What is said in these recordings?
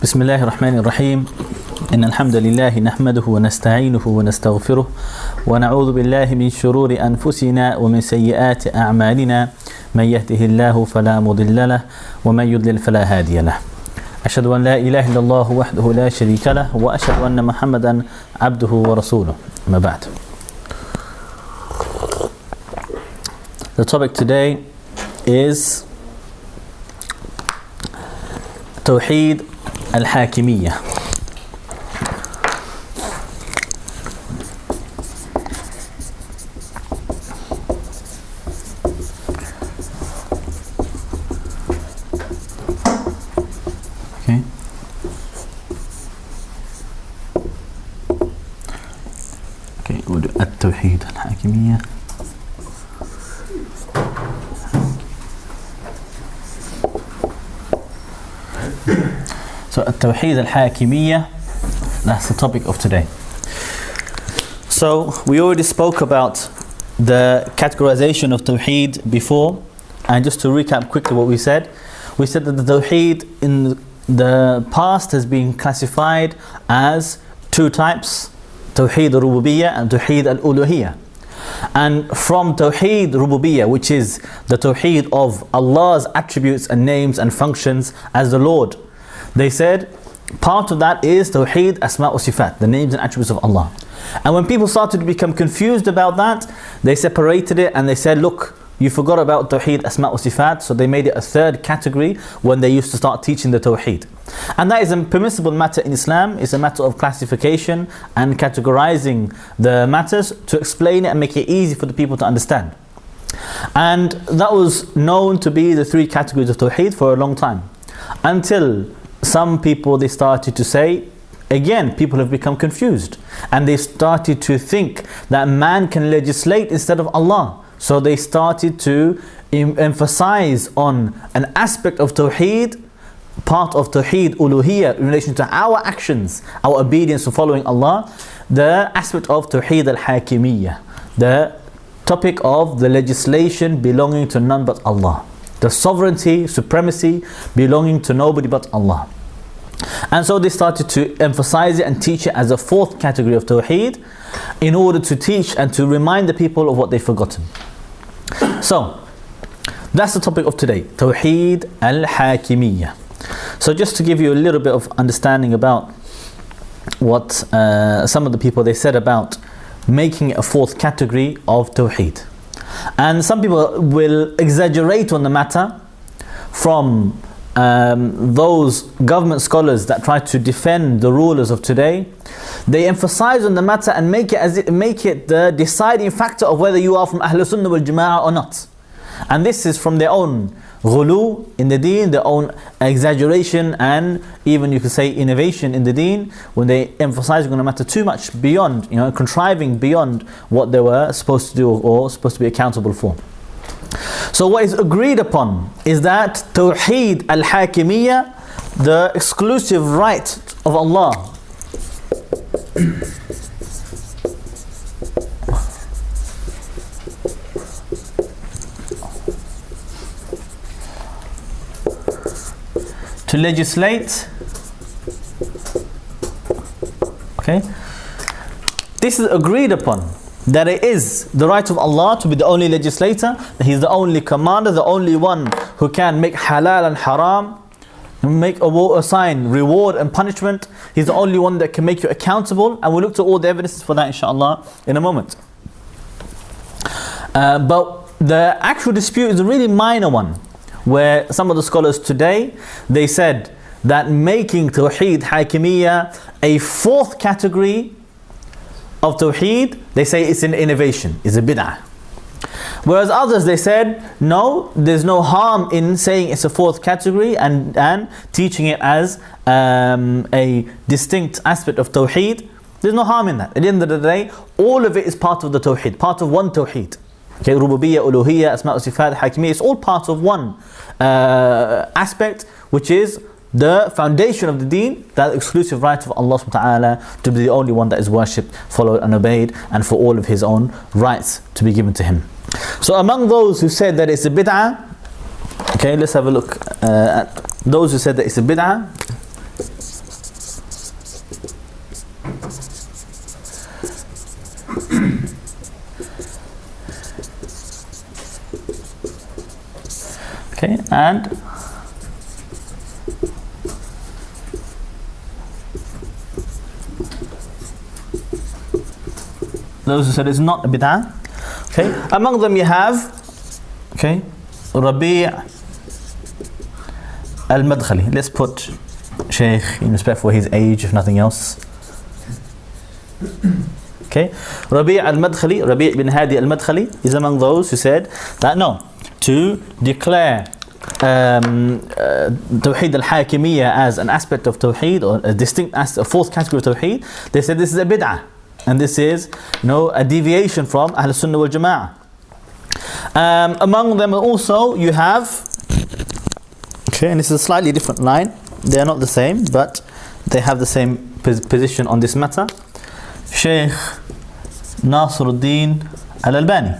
بسم الله الرحمن الرحيم إن الحمد لله نحمده ونستعينه ونستغفره ونعوذ بالله من شرور أنفسنا ومن سيئات أعمالنا من يهده الله فلا مضل له ومن يضلل فلا هادي له أشهد أن لا إله إلا الله وحده لا شريك له وأشهد أن محمدا عبده ورسوله ما بعد. The topic today is Tawhid Hakeemiyah. Okay. Okay, we'll do Tawhid Hakeemiyah. So Tawhid Hakeemiyah, that's the topic of today. So we already spoke about the categorization of Tawheed before, and just to recap quickly what we said that the Tawheed in the past has been classified as two types, Tawheed al-Rububiyyah and Tawheed al-Uluhiyyah. And from Tawheed Rububiyyah, which is the Tawheed of Allah's attributes and names and functions as the Lord, they said part of that is Tawheed Asma' wa Sifat, the names and attributes of Allah. And when people started to become confused about that, they separated it and they said, look, you forgot about Tawheed Asma' wa Sifat, so they made it a third category when they used to start teaching the Tawheed. And that is a permissible matter in Islam. It's a matter of classification and categorizing the matters to explain it and make it easy for the people to understand. And that was known to be the three categories of Tawheed for a long time, until some people, they started to say, again, people have become confused and they started to think that man can legislate instead of Allah. So they started to emphasize on an aspect of Tawheed, part of Tawheed Uluhiyyah in relation to our actions, our obedience to following Allah, the aspect of Tawheed Hakeemiyah, the topic of the legislation belonging to none but Allah, the sovereignty, supremacy belonging to nobody but Allah. And so they started to emphasize it and teach it as a fourth category of Tawheed in order to teach and to remind the people of what they've forgotten. So that's the topic of today, Tawheed Hakeemiyah. So just to give you a little bit of understanding about what some of the people they said about making it a fourth category of Tawheed. And some people will exaggerate on the matter, from those government scholars that try to defend the rulers of today. They emphasize on the matter and make it the deciding factor of whether you are from Ahlul Sunnah wal Jama'ah or not. And this is from their own ghulu in the deen, their own exaggeration, and even you could say innovation in the deen, when they emphasize on the matter too much beyond, contriving beyond what they were supposed to do or supposed to be accountable for. So what is agreed upon is that Tawheed Hakeemiyah, the exclusive right of Allah to legislate, okay, this is agreed upon, that it is the right of Allah to be the only legislator, that He's the only commander, the only one who can make halal and haram, assign reward and punishment. He's the only one that can make you accountable, and we'll look to all the evidences for that inshallah in a moment. But the actual dispute is a really minor one, where some of the scholars today, they said that making Tawheed Hakeemiyah a fourth category of Tawheed, they say it's an innovation, it's a bid'ah. Whereas others, they said, no, there's no harm in saying it's a fourth category and teaching it as a distinct aspect of Tawheed. There's no harm in that. At the end of the day, all of it is part of the Tawheed, part of one Tawheed. Okay, Rububiyyah, Uluhiyyah, Asma' wa Sifat, Hakeemiyah, it's all part of one aspect, which is the foundation of the deen, that exclusive right of Allah subhanahu wa ta'ala to be the only one that is worshipped, followed and obeyed, and for all of His own rights to be given to Him. So among those who said that it's a bid'ah, okay, let's have a look at those who said that it's a bid'ah. And those who said it's not a bid'ah. Okay, among them you have, okay, Rabi' al-Madkhali. Let's put Shaykh in respect for his age, if nothing else. Okay, Rabi' al-Madkhali, Rabi' bin Hadi al-Madkhali is among those who said that no, to declare Tawhid al-Hakeemiyah as an aspect of Tawheed, or a distinct a fourth category of Tawheed, they said this is a bid'ah, and this is a deviation from Ahl Sunnah wal Jama'ah. Among them also you have, okay, and this is a slightly different line, they are not the same, but they have the same position on this matter, Shaykh Nasiruddin al-Albani.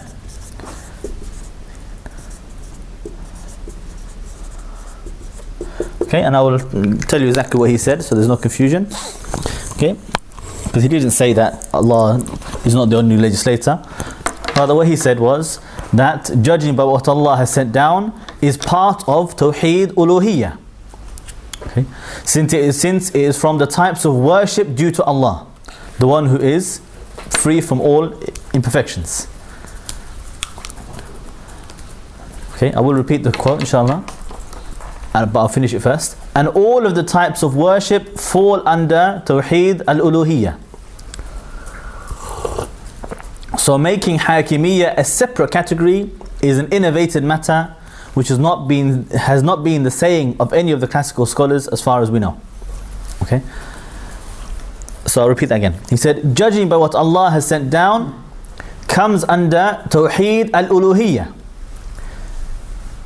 Okay, and I will tell you exactly what he said so there's no confusion. Okay, because he didn't say that Allah is not the only legislator. Rather, what he said was that judging by what Allah has sent down is part of Tawheed Uluhiyyah. Okay, since it is from the types of worship due to Allah, the one who is free from all imperfections. Okay, I will repeat the quote inshallah, but I'll finish it first. And all of the types of worship fall under Tawheed al-Uluhiyyah. So making Hakeemiyah a separate category is an innovated matter which has not been the saying of any of the classical scholars as far as we know. Okay? So I'll repeat that again. He said, judging by what Allah has sent down comes under Tawheed al-Uluhiyyah,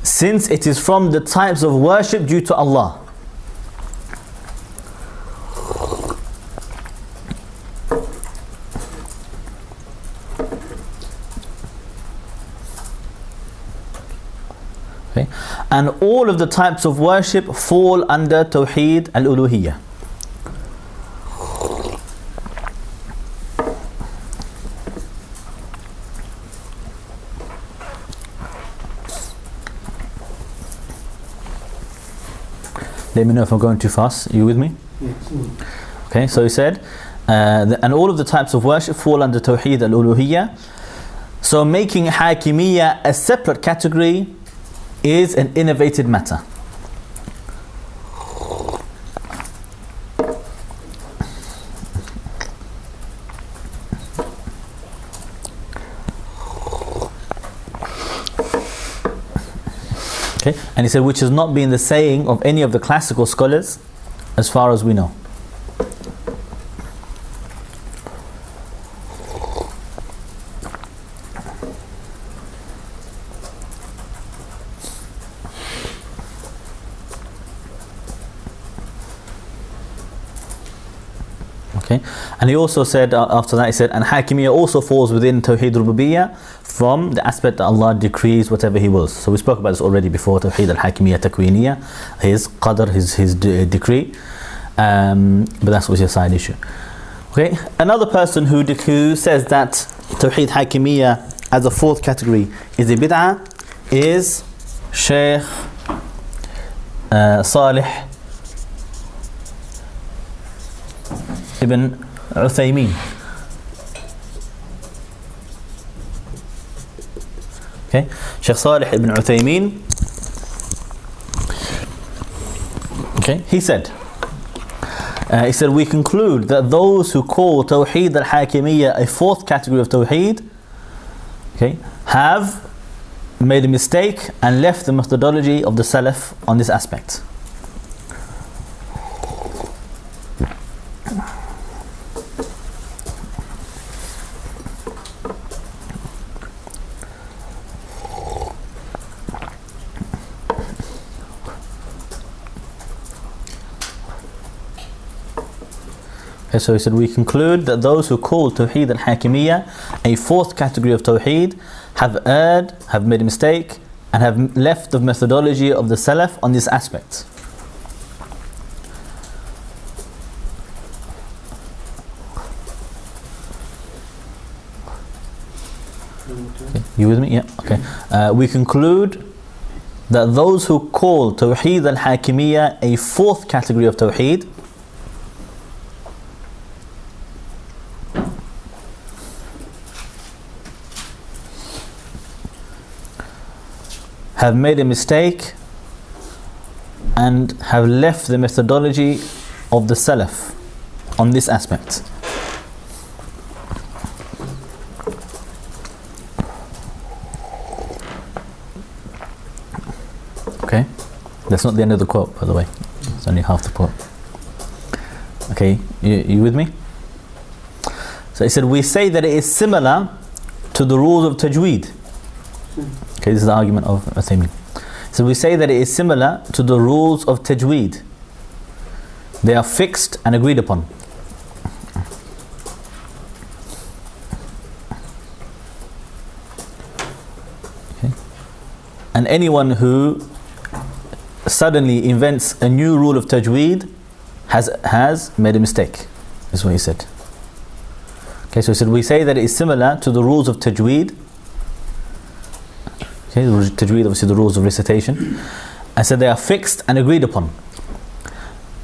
since it is from the types of worship due to Allah. Okay. And all of the types of worship fall under Tawheed al-Uluhiyyah. Let me know if I'm going too fast. Are you with me? Yes. Okay, so he said, and all of the types of worship fall under Tawheed al-Uluhiyyah. So making Hakeemiyah a separate category is an innovated matter. Okay, and he said, which has not been the saying of any of the classical scholars as far as we know. Okay, and he also said after that, he said, and Hakeemiyah also falls within Tawheed Rububiyyah from the aspect that Allah decrees whatever He wills. So we spoke about this already before, Tawheed al-Hakeemiyah Takweeniyah, His qadr, His decree, but that's was your side issue. Okay, another person who says that Tawheed Hakeemiyah as a fourth category is a bid'ah is Shaykh Salih ibn Uthaymeen. Okay, Shaykh Salih ibn Uthaymeen. Okay, he said, we conclude that those who call Tawheed al-Hakeemiyah a fourth category of Tawheed, okay, have made a mistake and left the methodology of the Salaf on this aspect. Okay, so he said, we conclude that those who call Tawheed al-Hakeemiyah a fourth category of Tawheed have erred, have made a mistake, and have left the methodology of the Salaf on this aspect. Okay, you with me? Yeah, okay. We conclude that those who call Tawhid al-Hakeemiyah a fourth category of Tawheed have made a mistake and have left the methodology of the Salaf on this aspect. Okay, that's not the end of the quote, by the way. It's only half the quote. Okay, you with me? So he said, we say that it is similar to the rules of tajweed. Okay, this is the argument of Uthaymeen. So we say that it is similar to the rules of tajweed. They are fixed and agreed upon. Okay. And anyone who suddenly invents a new rule of tajweed has made a mistake, is what he said. Okay, so he said, we say that it is similar to the rules of tajweed. Okay, tajweed, obviously the rules of recitation. I said they are fixed and agreed upon.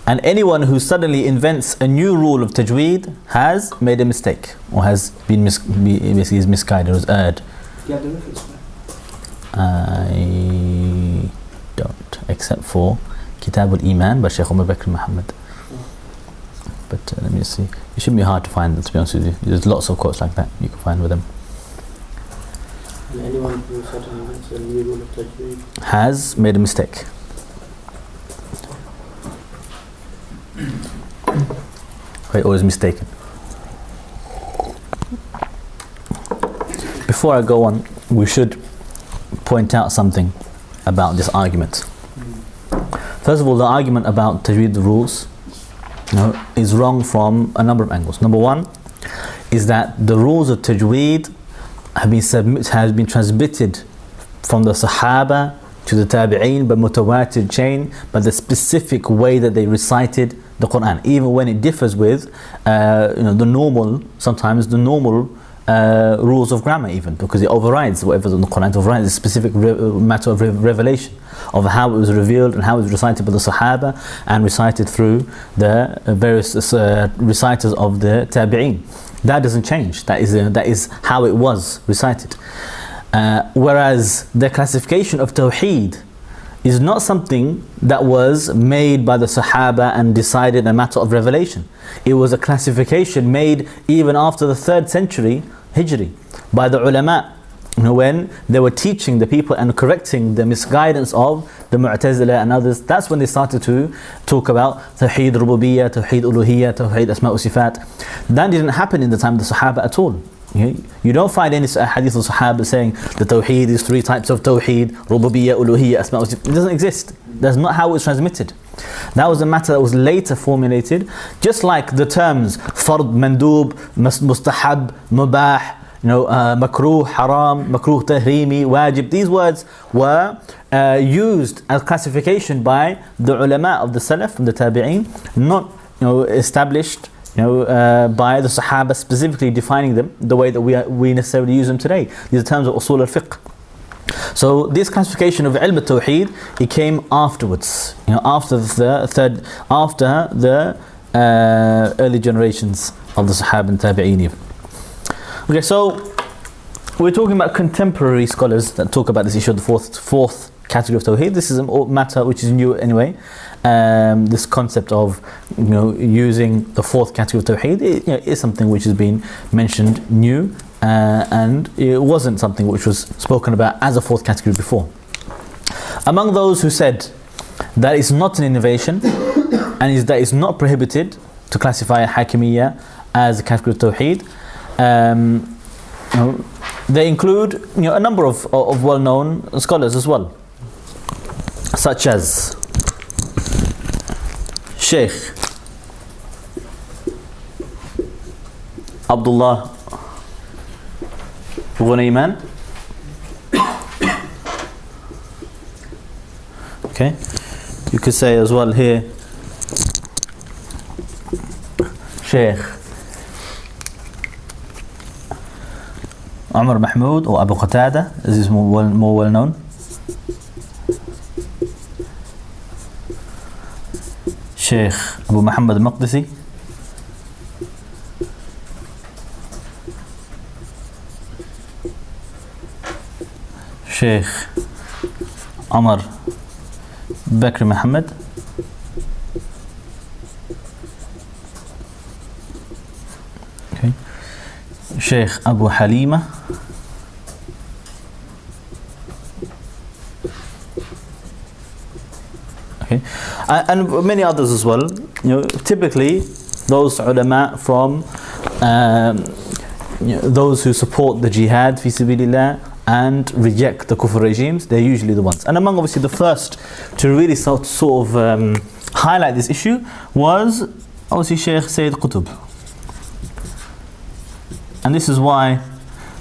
And anyone who suddenly invents a new rule of tajweed has made a mistake, or has been is misguided, or has erred. Do you have the reference for that? I don't, except for Kitab al-Iman by Shaykh Umar Bakr Muhammad. But let me see. It shouldn't be hard to find, to be honest with you. There's lots of quotes like that you can find with them. And anyone who suddenly invents a new rule of tajweed Has made a mistake. Or is mistaken. Before I go on, we should point out something about this argument. First of all, the argument about tajweed, the rules, is wrong from a number of angles. Number one is that the rules of tajweed have been transmitted from the Sahaba to the Tabi'een by mutawatir chain, by the specific way that they recited the Quran, even when it differs with the normal, sometimes the normal rules of grammar, even because it overrides whatever the Quran overrides, a specific matter of revelation of how it was revealed and how it was recited by the Sahaba and recited through the various reciters of the Tabi'een. That doesn't change. That is how it was recited. Whereas the classification of Tawheed is not something that was made by the Sahaba and decided a matter of revelation. It was a classification made even after the 3rd century Hijri by the ulama, when they were teaching the people and correcting the misguidance of the Mu'tazila and others. That's when they started to talk about Tawheed Rububiyyah, Tawheed Uluhiyyah, Tawheed Asma' wa Sifat. That didn't happen in the time of the Sahaba at all. You don't find any hadith of Sahaba saying the Tawheed is 3 types of Tawheed, Rububiyyah, Uluhiyyah, Asma' wa Sifat. It doesn't exist. That's not how it was transmitted. That was a matter that was later formulated, just like the terms Fard, Mandub, Mustahab, Mubah, makruh, haram, makruh tahrimi, wajib. These words were used as classification by the ulama of the Salaf, from the Tabi'een, not established by the Sahaba specifically defining them the way that we necessarily use them today. These are terms of usul al-fiqh. So this classification of ilm al-tawheed, it came afterwards, after the early generations of the Sahaba and Tabi'een. Okay, so we're talking about contemporary scholars that talk about this issue of the fourth category of Tawheed. This is a matter which is new anyway. This concept of using the 4th category of Tawheed is something which has been mentioned new, and it wasn't something which was spoken about as a 4th category before. Among those who said that it's not an innovation and that it's not prohibited to classify Hakeemiyah as a category of Tawheed, they include a number of well-known scholars as well, such as Sheikh Abdullah Ghunayman. Okay, you could say as well here Sheikh Umar Mahmoud or Abu Qatada, as is more well known. Sheikh Abu Muhammad al-Maqdisi, Sheikh Omar Bakr Muhammad, okay. Sheikh Abu Halima, okay, and many others as well. Typically those ulama from those who support the jihad fi sabilillah and reject the kufr regimes, they're usually the ones. And among obviously the first to really sort of highlight this issue was obviously Sheikh Sayyid Qutb. And this is why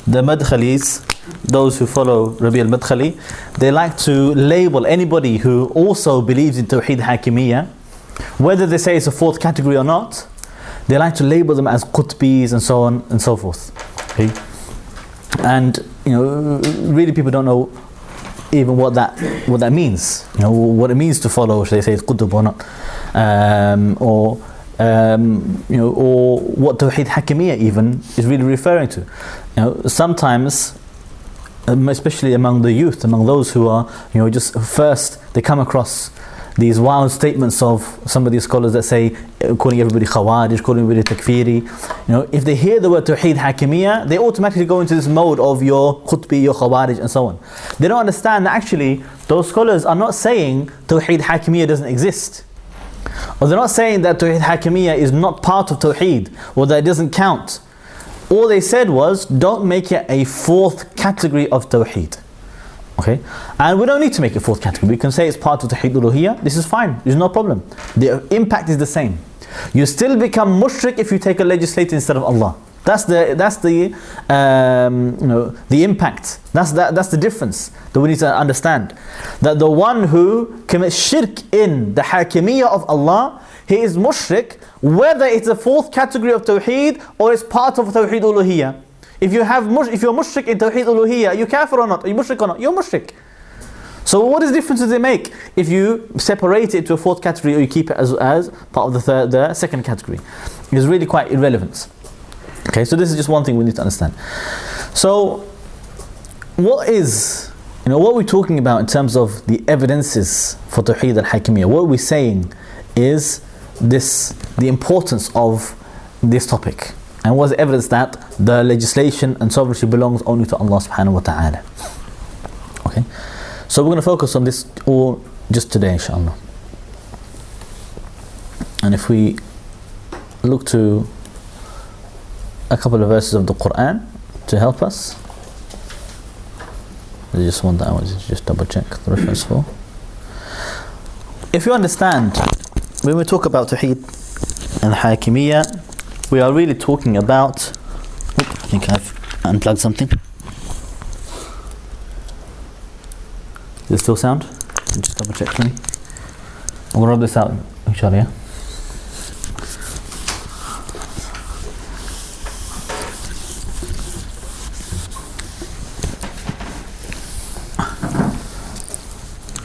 the Madkhalis, those who follow Rabi al-Madkhali, they like to label anybody who also believes in Tawhid Hakeemiyah, whether they say it's a fourth category or not, they like to label them as Qutbis and so on and so forth. Okay? And really people don't know even what that means. What it means to follow, should they say it's Qutb or not, or what Tawhid Hakeemiyah even is really referring to. Sometimes, especially among the youth, among those who are just first, they come across these wild statements of some of these scholars that say, calling everybody Khawarij, calling everybody Takfiri. If they hear the word Tawhid Hakeemiyah, they automatically go into this mode of your Qutbi, your Khawarij and so on. They don't understand that actually those scholars are not saying Tawhid Hakeemiyah doesn't exist. Or they're not saying that Tawhid Hakeemiyah is not part of Tawheed, or that it doesn't count. All they said was, don't make it a fourth category of Tawheed. Okay? And we don't need to make it fourth category. We can say it's part of Tawheed uluhiyyah. This is fine. There's no problem. The impact is the same. You still become mushrik if you take a legislator instead of Allah. That's the impact. That's the difference that we need to understand. That the one who commits shirk in the Hakeemiyah of Allah, he is mushrik, whether it's a fourth category of Tawheed or it's part of Tawheed uluhiyyah. If you're mushrik in Tawheed uluhiyyah, you kafir or not? Are you mushrik or not? You're mushrik. So what is the difference does it make if you separate it to a fourth category or you keep it as part of the second category? It's really quite irrelevant. Okay, so this is just one thing we need to understand. So what we're talking about in terms of the evidences for Tawheed al-Hakeemiyah, what we're saying is the importance of this topic. And what's the evidence that the legislation and sovereignty belongs only to Allah subhanahu wa ta'ala. Okay, so we're going to focus on this all just today, inshallah. And if we look to a couple of verses of the Quran to help us, there's just one that I want to just double check the reference for. If you understand, when we talk about Tawheed al-Hakeemiyah, we are really talking about, I think I've unplugged something. Does it still sound? Just double check for me. We'll rub this out, inshallah, yeah?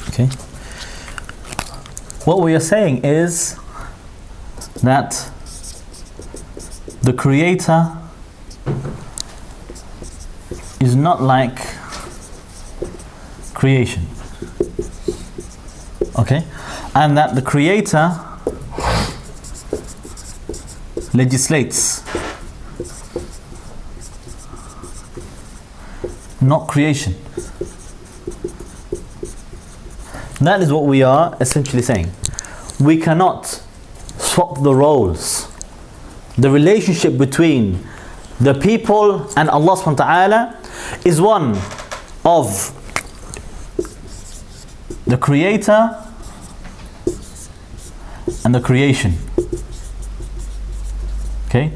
Okay. What we are saying is that the Creator is not like creation. Okay? And that the Creator legislates, not creation. That is what we are essentially saying. We cannot swap the roles. The relationship between the people and Allah subhanahu wa ta'ala is one of the Creator and the creation. Okay?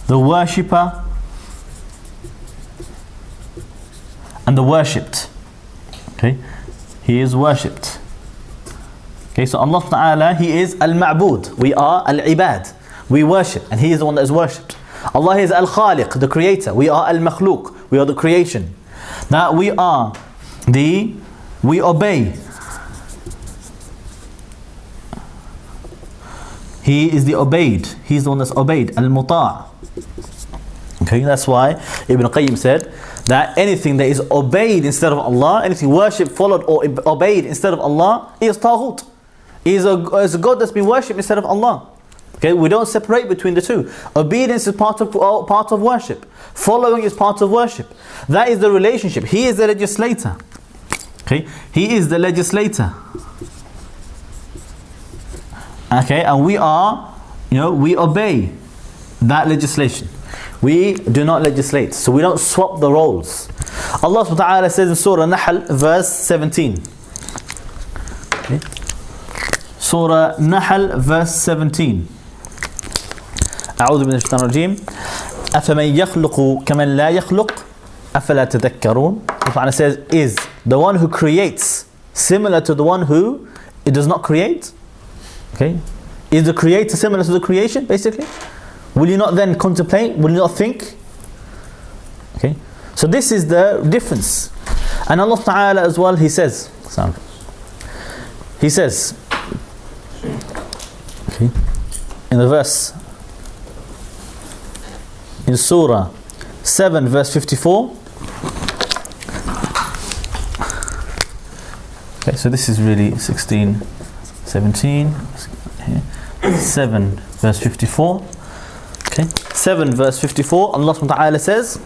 The worshipper and the worshipped. Okay? He is worshipped. Okay, so Allah subhanahu wa ta'ala, He is al-ma'bud. We are al-ibad. We worship, and He is the one that is worshipped. Allah is al-khaliq, the creator. We are al-makhluq. We are the creation. That we obey. He is the obeyed. He's the one that's obeyed. Al-Muta'. Okay, that's why Ibn Qayyim said that anything that is obeyed instead of Allah, anything worshipped, followed or obeyed instead of Allah is Taghut. Is a God that's been worshipped instead of Allah. Okay, we don't separate between the two. Obedience is part of worship. Following is part of worship. That is the relationship. He is the legislator. Okay, He is the legislator. Okay, and we are, we obey that legislation. We do not legislate, so we don't swap the roles. Allah subhanahu wa ta'ala says in Surah Nahl, verse 17. Okay. Surah Nahl, verse 17. أعوذ بالله من الشيطان الرجيم أفمن يخلق كمن لا يخلق أفلا تذكرون. Allah Ta'ala says, is the one who creates similar to the one who it does not create? Okay, is the creator similar to the creation, basically? Will you not then contemplate? Will you not think? Okay, so this is the difference. And Allah Ta'ala as well, He says, okay, in the verse, in Surah 7 verse 54. Okay, so this is really 16, 17, 7 verse 54. Okay, 7 verse 54, Allah subhanahu wa ta'ala says,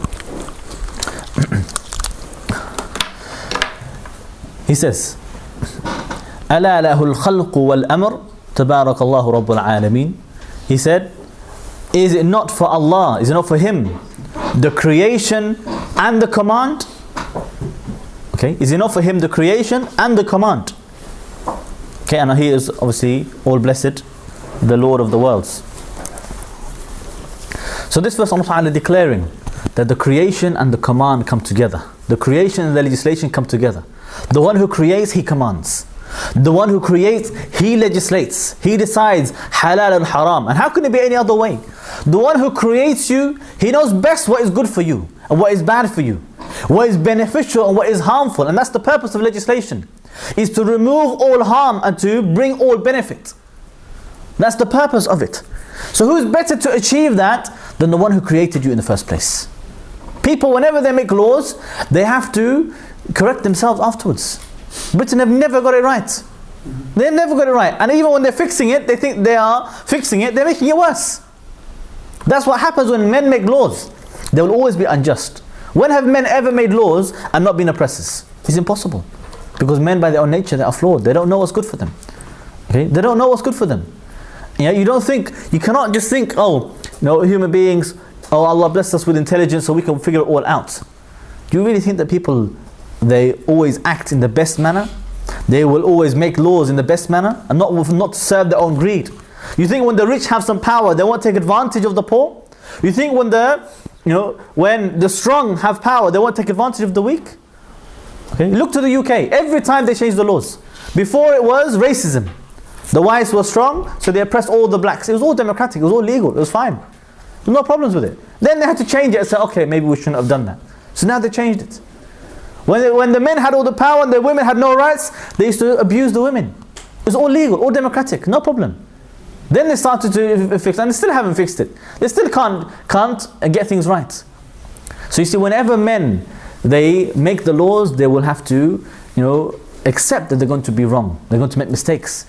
He says, أَلَا لَهُ الْخَلْقُ وَالْأَمْرُ تَبَارَكَ اللَّهُ رَبُّ الْعَالَمِينَ. He said, is it not for Allah, is it not for Him, the creation and the command? Okay, is it not for Him the creation and the command? Okay, and He is obviously all blessed, the Lord of the worlds. So this verse, Allah Ta'ala declaring that the creation and the command come together. The creation and the legislation come together. The one who creates, He commands. The one who creates, He legislates. He decides halal and haram. And how can it be any other way? The one who creates you, He knows best what is good for you and what is bad for you, what is beneficial and what is harmful. And that's the purpose of legislation, is to remove all harm and to bring all benefit. That's the purpose of it. So who is better to achieve that than the one who created you in the first place? People, whenever they make laws, they have to correct themselves afterwards. Britain have never got it right. They've never got it right. And even when they're fixing it, they think they are fixing it, they're making it worse. That's what happens when men make laws. They will always be unjust. When have men ever made laws and not been oppressors? It's impossible. Because men by their own nature, they are flawed. They don't know what's good for them. Okay? They don't know what's good for them. Yeah, you cannot just think, human beings, Allah blessed us with intelligence so we can figure it all out. Do you really think that people, they always act in the best manner? They will always make laws in the best manner and not to serve their own greed? You think when the rich have some power, they won't take advantage of the poor? You think when the strong have power, they won't take advantage of the weak? Okay, look to the UK. Every time they change the laws. Before it was racism. The whites were strong, so they oppressed all the blacks. It was all democratic, it was all legal, it was fine. There were no problems with it. Then they had to change it and say, okay, maybe we shouldn't have done that. So now they changed it. When the men had all the power and the women had no rights, they used to abuse the women. It was all legal, all democratic, no problem. Then they started to fix it, and they still haven't fixed it. They still can't get things right. So you see, whenever men, they make the laws, they will have to, accept that they're going to be wrong. They're going to make mistakes.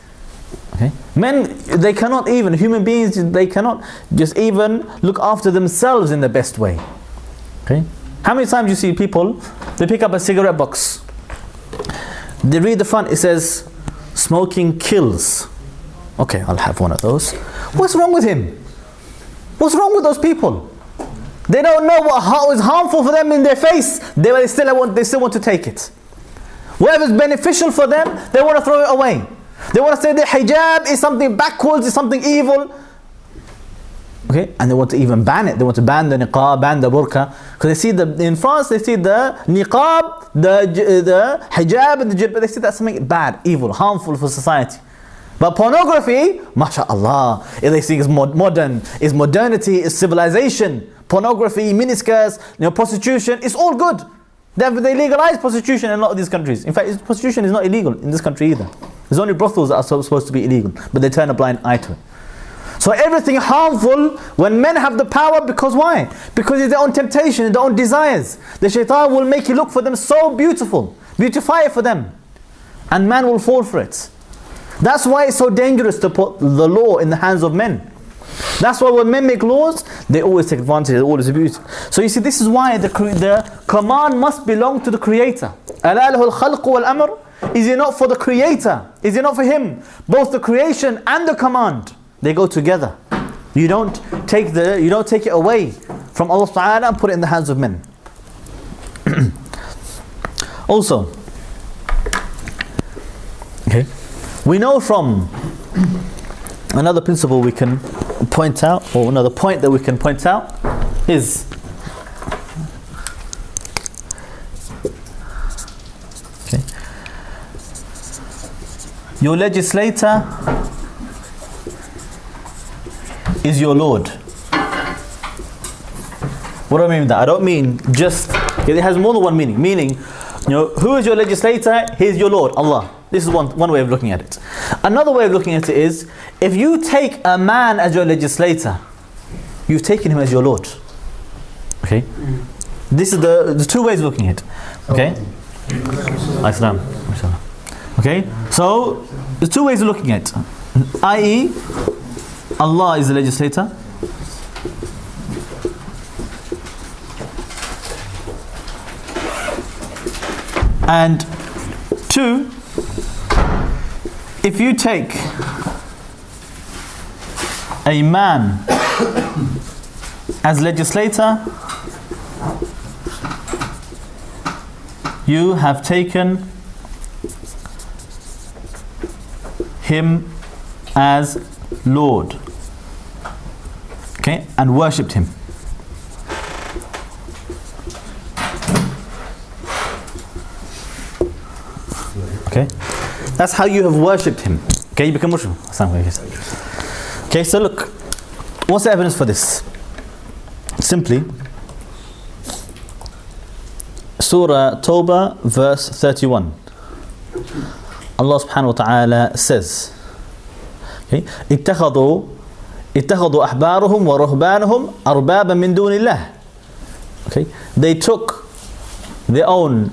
Okay? Men, they cannot even, human beings, they cannot just even look after themselves in the best way. Okay? How many times you see people, they pick up a cigarette box, they read the front, it says, smoking kills. Okay, I'll have one of those. What's wrong with him? What's wrong with those people? They don't know what is harmful for them in their face, they still want to take it. Whatever's beneficial for them, they want to throw it away. They want to say that hijab is something backwards, is something evil. Okay, and they want to even ban it. They want to ban the niqab, ban the burqa. Because they see in France, they see the niqab, the hijab and the jilbab, they see that's something bad, evil, harmful for society. But pornography, mashallah, they think is modern, is modernity, is civilization. Pornography, miniskirts, prostitution, it's all good. They legalize prostitution in a lot of these countries. In fact, prostitution is not illegal in this country either. There's only brothels that are supposed to be illegal, but they turn a blind eye to it. So everything harmful, when men have the power, because why? Because it's their own temptation, their own desires. The shaitan will make you look for them so beautiful, beautify it for them, and man will fall for it. That's why it's so dangerous to put the law in the hands of men. That's why when men make laws, they always take advantage, they always abuse. So you see, this is why the command must belong to the Creator. أَلَا لَهُ الْخَلْقُ وَالْأَمْرُ. Is it not for the Creator? Is it not for Him? Both the creation and the command, they go together. You don't take it away from Allah subhanahu wa ta'ala and put it in the hands of men. Also, okay, we know from another principle we can point out, or another point that we can point out, is okay, your legislator is your Lord. What do I mean with that? I don't mean just, it has more than one meaning. Meaning, who is your legislator? He is your Lord, Allah. This is one way of looking at it. Another way of looking at it is, if you take a man as your legislator, you've taken him as your Lord. Okay? This is the two ways of looking at it. Okay? Islam. Okay? So, there's two ways of looking at it. I.e., Allah is the legislator. And two, if you take a man as legislator, you have taken him as Lord, okay, and worshipped him. Okay, that's how you have worshipped him. Okay, you become Muslim. Okay, so look, what's the evidence for this? Simply, Surah Tawbah, verse 31. Allah subhanahu wa ta'ala says, okay, اتخذوا أحبارهم ورهبانهم أربابا من دون الله. Okay, they took their own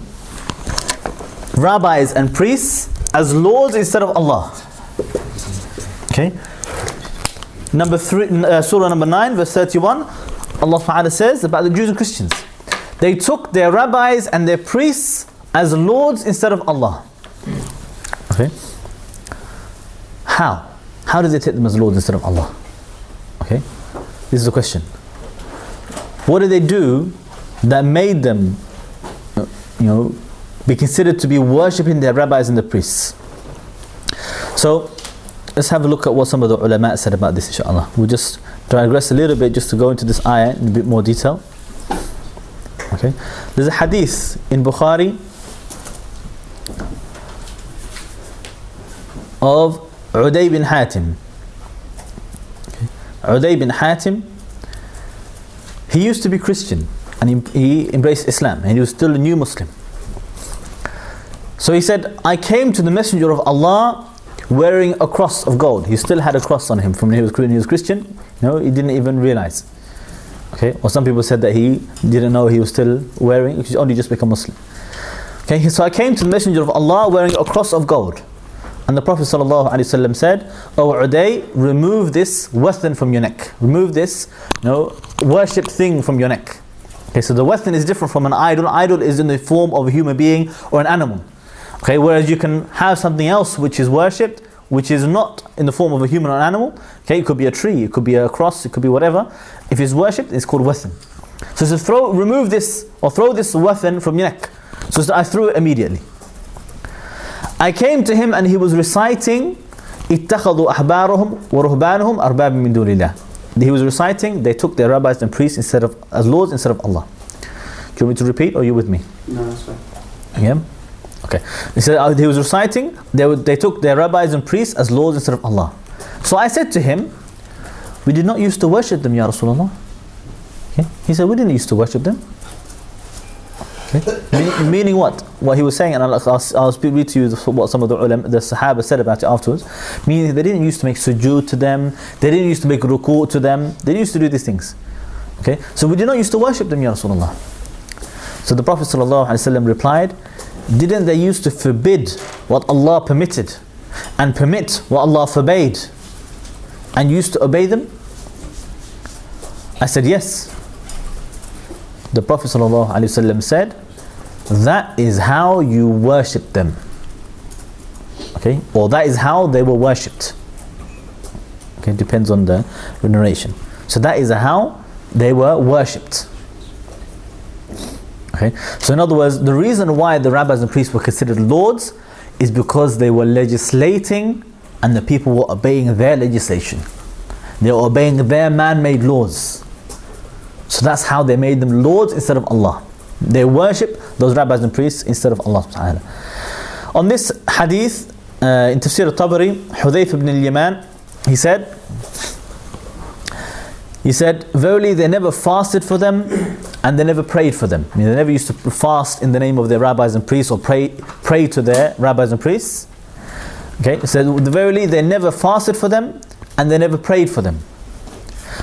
rabbis and priests as lords instead of Allah. Okay, number 3, Surah number 9, verse 31. Allah subhanahu wa ta'ala says about the Jews and Christians, they took their rabbis and their priests as lords instead of Allah. Okay, how did they take them as lords instead of Allah? Okay, this is the question. What did they do that made them, be considered to be worshipping their rabbis and the priests? So let's have a look at what some of the ulama said about this, inshallah. We'll just digress a little bit just to go into this ayah in a bit more detail. Okay, there's a hadith in Bukhari of Uday bin Hatim. Okay. Uday bin Hatim, he used to be Christian and he embraced Islam and he was still a new Muslim. So he said, I came to the Messenger of Allah wearing a cross of gold. He still had a cross on him from when he was Christian. He didn't even realize. Okay, or some people said that he didn't know he was still wearing, he only just become Muslim. Okay, so I came to the Messenger of Allah wearing a cross of gold. And the Prophet ﷺ said, "O Uday, remove this wathan from your neck. Remove this, worship thing from your neck." Okay, so the wathan is different from an idol. Idol is in the form of a human being or an animal. Okay, whereas you can have something else which is worshipped, which is not in the form of a human or an animal. Okay, it could be a tree, it could be a cross, it could be whatever. If it's worshipped, it's called wathan. So remove this or throw this wathan from your neck. So I threw it immediately. I came to him and he was reciting, اتخذوا أحبارهم ورهبانهم أربابا من دون الله. He was reciting, they took their rabbis and priests as lords instead of Allah. Do you want me to repeat, or are you with me? No, that's fine. Yeah? Okay. He said he was reciting, they took their rabbis and priests as lords instead of Allah. So I said to him, we did not used to worship them, Ya Rasulullah. Okay. He said, we didn't used to worship them. Okay? Meaning what? What he was saying, and I'll read to you what some of the Sahaba said about it afterwards. Meaning they didn't used to make sujood to them, they didn't used to make ruku' to them, they used to do these things. Okay? So we did not used to worship them, Ya Rasulullah. So the Prophet ﷺ replied, didn't they used to forbid what Allah permitted and permit what Allah forbade and used to obey them? I said yes. The Prophet ﷺ said, that is how you worship them. Okay? Or that is how they were worshipped. Okay, depends on the narration. So that is how they were worshipped. Okay? So in other words, the reason why the rabbis and priests were considered lords is because they were legislating and the people were obeying their legislation. They were obeying their man-made laws. So that's how they made them lords instead of Allah. They worship those rabbis and priests instead of Allah. On this hadith, in Tafsir al-Tabari, Hudayf ibn al-Yaman, he said, verily they never fasted for them and they never prayed for them. I mean, they never used to fast in the name of their rabbis and priests or pray to their rabbis and priests. Okay, he said, verily they never fasted for them and they never prayed for them.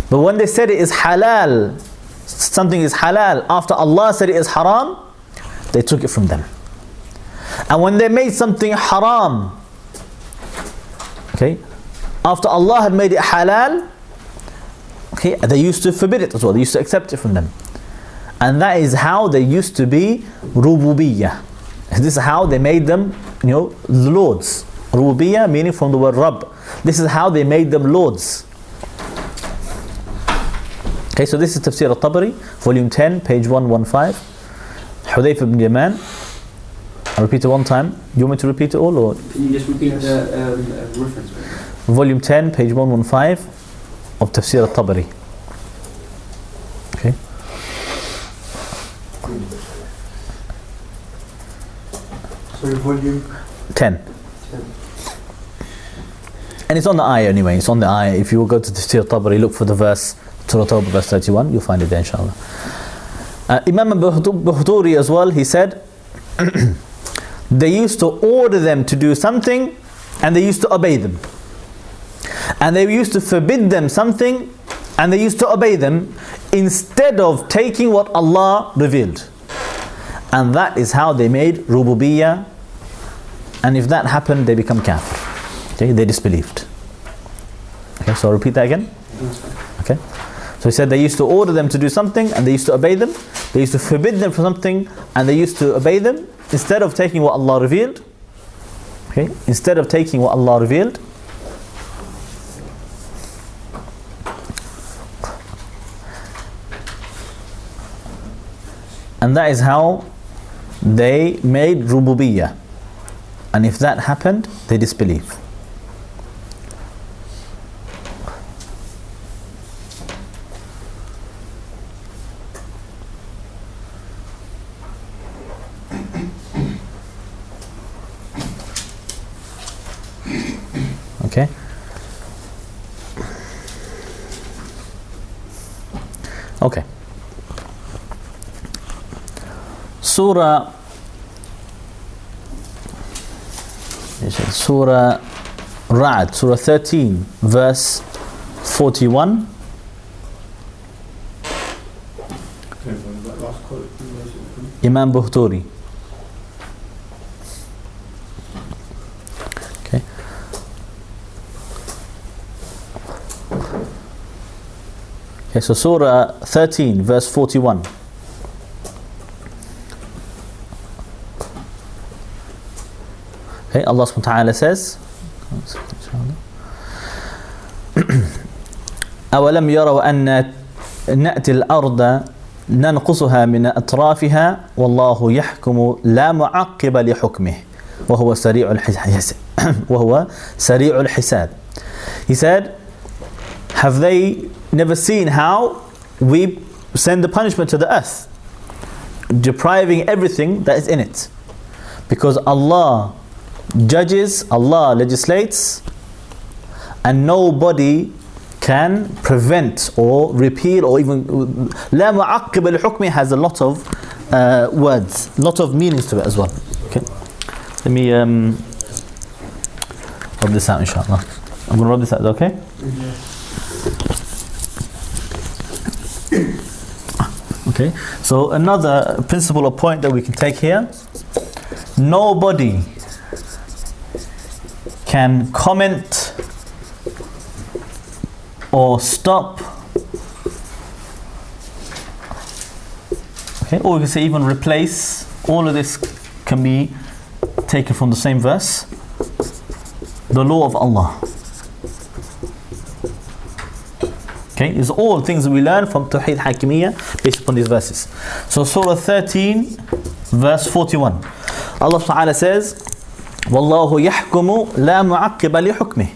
But when they said it is halal, something is halal, after Allah said it is haram, they took it from them. And when they made something haram, okay, after Allah had made it halal, okay, they used to forbid it as well. They used to accept it from them. And that is how they used to be rububiyyah. This is how they made them, the lords. Rububiyyah meaning from the word Rabb. This is how they made them lords. Okay, so this is Tafsir al-Tabari, volume 10, page 115. Hudayf ibn Yaman. I'll repeat it one time. You want me to repeat it all? Or? Can you just repeat the reference? Volume 10, page 115 of Tafsir al-Tabari. Okay. Sorry, volume 10. And it's on the ayah anyway. It's on the ayah. If you will go to Tafsir al-Tabari, look for the verse, Surah Tawbah verse 31, you'll find it there inshallah. Imam Buhturi as well, he said, they used to order them to do something and they used to obey them. And they used to forbid them something and they used to obey them instead of taking what Allah revealed. And that is how they made rububiyyah. And if that happened, they become kafir. Okay, they disbelieved. Okay, so I'll repeat that again. Okay. So he said they used to order them to do something and they used to obey them. They used to forbid them from something and they used to obey them instead of taking what Allah revealed. Okay, instead of taking what Allah revealed. And that is how they made rububiyyah. And if that happened, they disbelieve. Okay. Okay. Surah Ra'd, Surah 13, verse 41. Imam Buhturi. Okay. Okay, so Surah 13, verse 41. Okay, Allah subhanahu wa ta'ala says, أَوَلَمْ يَرَوْا أَنَّا نَأْتِي الْأَرْضَ نَنْقُصُهَا مِنْ أَطْرَافِهَا وَاللَّهُ يَحْكُمُ لَا مُعَقِّبَ لِحُكْمِهِ وَهُوَ سَرِيعُ الْحِسَابِ. He said, have they never seen how we send the punishment to the earth, depriving everything that is in it? Because Allah judges, Allah legislates, and nobody can prevent or repeal or even لا معقب لحكمه has a lot of words, a lot of meanings to it as well. Okay, let me rub this out, inshallah. I'm going to rub this out, is that okay? Okay, so another principle or point that we can take here: nobody can comment or stop, okay, or we can say even replace. All of this can be taken from the same verse. The law of Allah. Okay, these are all things that we learn from Tawhid Hakeemiyah based upon these verses. So Surah 13, verse 41. Allah Ta'ala says, Wallahu yahkumu la mu'aqqiba li hukmih.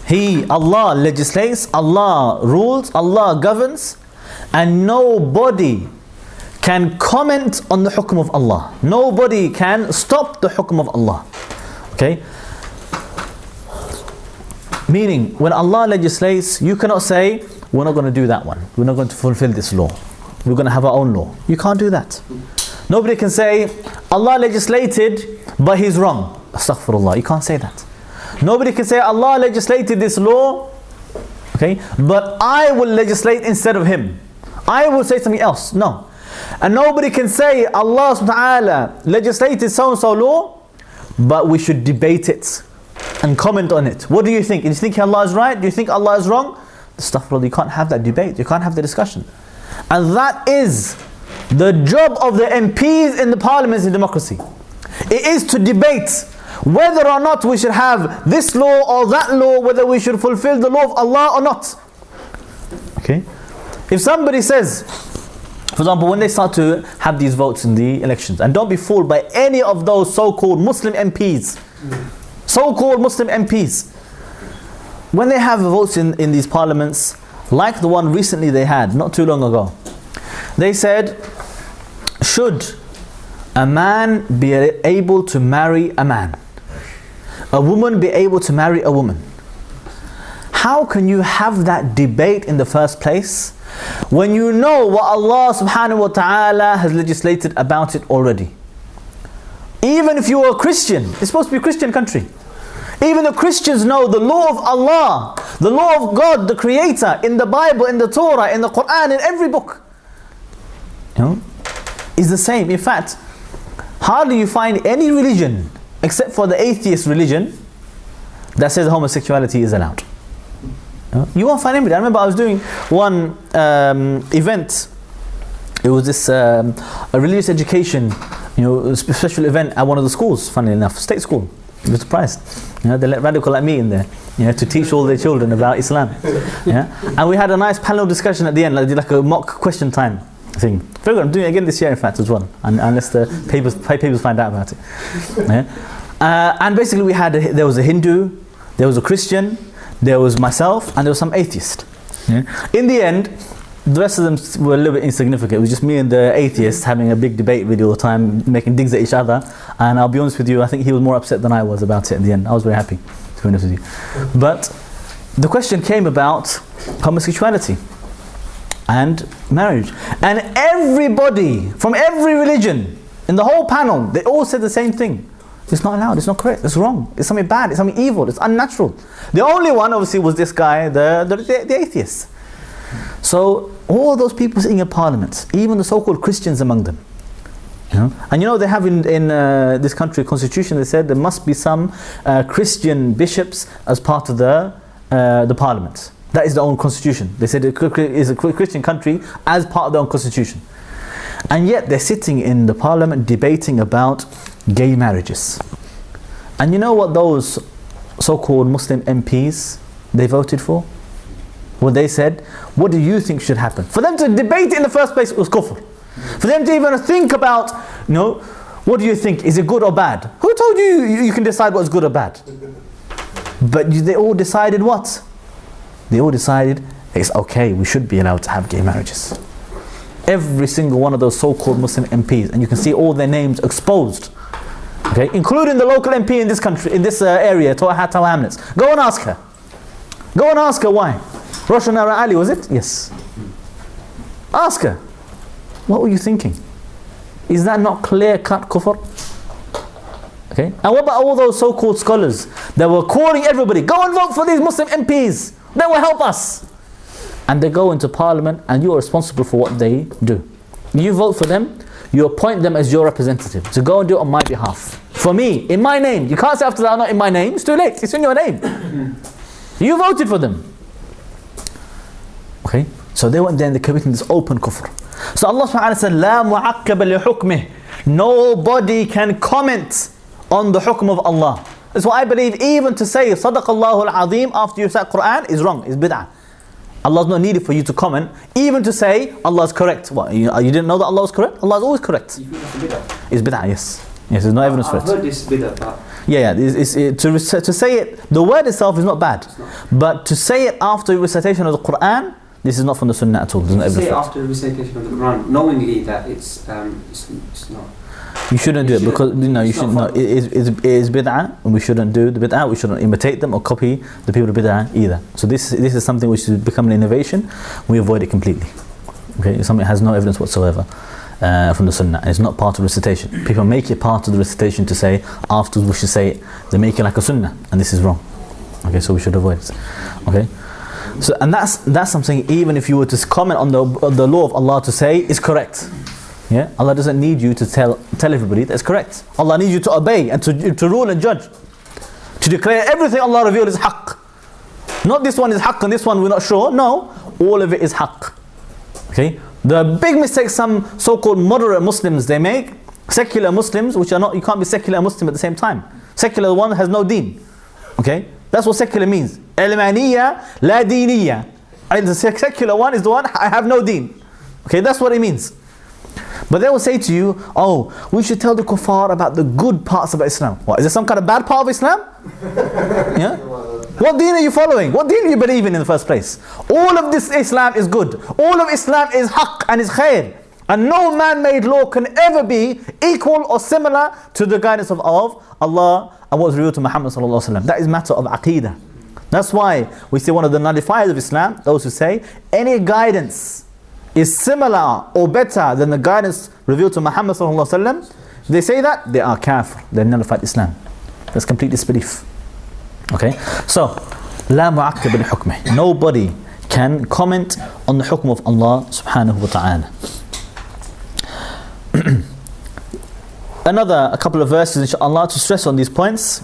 He, Allah legislates, Allah rules, Allah governs, and nobody can comment on the hukm of Allah. Nobody can stop the hukm of Allah. Okay? Meaning, when Allah legislates, you cannot say, we're not going to do that one. We're not going to fulfill this law. We're going to have our own law. You can't do that. Nobody can say, Allah legislated, but He's wrong. Astaghfirullah. You can't say that. Nobody can say, Allah legislated this law, okay, but I will legislate instead of Him. I will say something else. No. And nobody can say, Allah subhanahu wa ta'ala legislated so-and-so law, but we should debate it and comment on it. What do you think? Do you think Allah is right? Do you think Allah is wrong? Astaghfirullah, you can't have that debate. You can't have the discussion. And that is the job of the MPs in the parliaments in democracy. It is to debate whether or not we should have this law or that law, whether we should fulfill the law of Allah or not. Okay? If somebody says, for example, when they start to have these votes in the elections, and don't be fooled by any of those so-called Muslim MPs, so-called Muslim MPs, when they have votes in these parliaments, like the one recently they had, not too long ago, they said, should a man be able to marry a man? A woman be able to marry a woman? How can you have that debate in the first place when you know what Allah subhanahu wa ta'ala has legislated about it already? Even if you are a Christian, it's supposed to be a Christian country. Even the Christians know the law of Allah, the law of God, the Creator, in the Bible, in the Torah, in the Quran, in every book, you know, is the same. In fact, hardly you find any religion except for the atheist religion that says homosexuality is allowed. You won't find anybody. I remember I was doing one event. It was this a religious education, special event at one of the schools. Funnily enough, state school. I was surprised. They let radical like me in there, to teach all their children about Islam. And we had a nice panel discussion at the end, like a mock question time thing. Very good. I'm doing it again this year, in fact, as well, unless the papers find out about it. And basically, there was a Hindu, there was a Christian, there was myself, and there was some atheist. In the end, the rest of them were a little bit insignificant. It was just me and the atheist having a big debate really all the time, making digs at each other. And I'll be honest with you, I think he was more upset than I was about it at the end. I was very happy, to be honest with you. But the question came about homosexuality and marriage. And everybody from every religion in the whole panel, they all said the same thing. It's not allowed, it's not correct, it's wrong, it's something bad, it's something evil, it's unnatural. The only one obviously was this guy, the atheist. So all those people sitting in parliament, even the so-called Christians among them, and they have in this country a constitution that said there must be some Christian bishops as part of the parliament. That is their own constitution. They said it is a Christian country as part of their own constitution. And yet they're sitting in the parliament debating about gay marriages. And you know what those so-called Muslim MPs, they voted for? What they said, what do you think should happen? For them to debate it in the first place was kufr. For them to even think about, what do you think? Is it good or bad? Who told you can decide what's good or bad? But they all decided what? They all decided it's okay, we should be allowed to have gay marriages. Every single one of those so-called Muslim MPs, and you can see all their names exposed, okay, including the local MP in this country, in this area, Tawhid Hakeemiyah. Go and ask her. Go and ask her why. Roshanara Ali, was it? Yes. Ask her. What were you thinking? Is that not clear-cut kufr? Okay. And what about all those so-called scholars that were calling everybody, go and vote for these Muslim MPs, they will help us. And they go into parliament and you are responsible for what they do. You vote for them, you appoint them as your representative to go and do it on my behalf. For me, in my name. You can't say after that, not in my name. It's too late. It's in your name. You voted for them. Okay? So they went there and they committed this open kufr. So Allah subhanahu wa ta'ala said, لا معقب لحكمه. Nobody can comment on the hukm of Allah. That's why I believe even to say Sadaqallahu al-Azim after you recite Quran is wrong, is bid'ah. Allah's not needed for you to comment, even to say Allah is correct. What, you didn't know that Allah was correct? Allah is always correct. You think it's a bid'ah? It's bid'ah, yes. Yes, there's no evidence for it. I've heard this bid'ah, but... Yeah, to say it, the word itself is not bad. But to say it after recitation of the Quran, this is not from the Sunnah at all. There's no evidence say for it. after recitation of the Quran, knowingly that it's not... You shouldn't do it because you should no. It is bid'ah, and we shouldn't do the bid'ah. We shouldn't imitate them or copy the people of bid'ah either. So this is something which is becoming an innovation. We avoid it completely. Okay, it's something that has no evidence whatsoever from the Sunnah. And it's not part of recitation. People make it part of the recitation to say afterwards we should say it. They make it like a Sunnah, and this is wrong. Okay, so we should avoid it. Okay. So and that's something. Even if you were to comment on the law of Allah to say is correct. Yeah, Allah doesn't need you to tell everybody that's correct. Allah needs you to obey and to rule and judge. To declare everything Allah revealed is haqq. Not this one is haqq and this one we're not sure. No, all of it is haqq. Okay? The big mistake some so-called moderate Muslims they make, secular Muslims, which are not, you can't be secular and Muslim at the same time. Secular one has no deen. Okay? That's what secular means. Ilmaniyya, la diniyya. The secular one is the one, I have no deen. Okay, that's what it means. But they will say to you, oh, we should tell the kuffar about the good parts of Islam. What, is there some kind of bad part of Islam? Yeah? What deen are you following? What deen do you believe in the first place? All of this Islam is good. All of Islam is haqq and is khair. And no man-made law can ever be equal or similar to the guidance of Allah and what was revealed to Muhammad sallallahu alaihi wasallam. That is matter of aqeedah. That's why we see one of the nullifiers of Islam, those who say any guidance is similar or better than the guidance revealed to Muhammad sallallahu alaihi wasallam. They say that, they are kafir. They nullified Islam. That's complete disbelief. Okay? So, لا معقب لحكمه. Nobody can comment on the hukm of Allah subhanahu wa ta'ala. A couple of verses inshaAllah to stress on these points.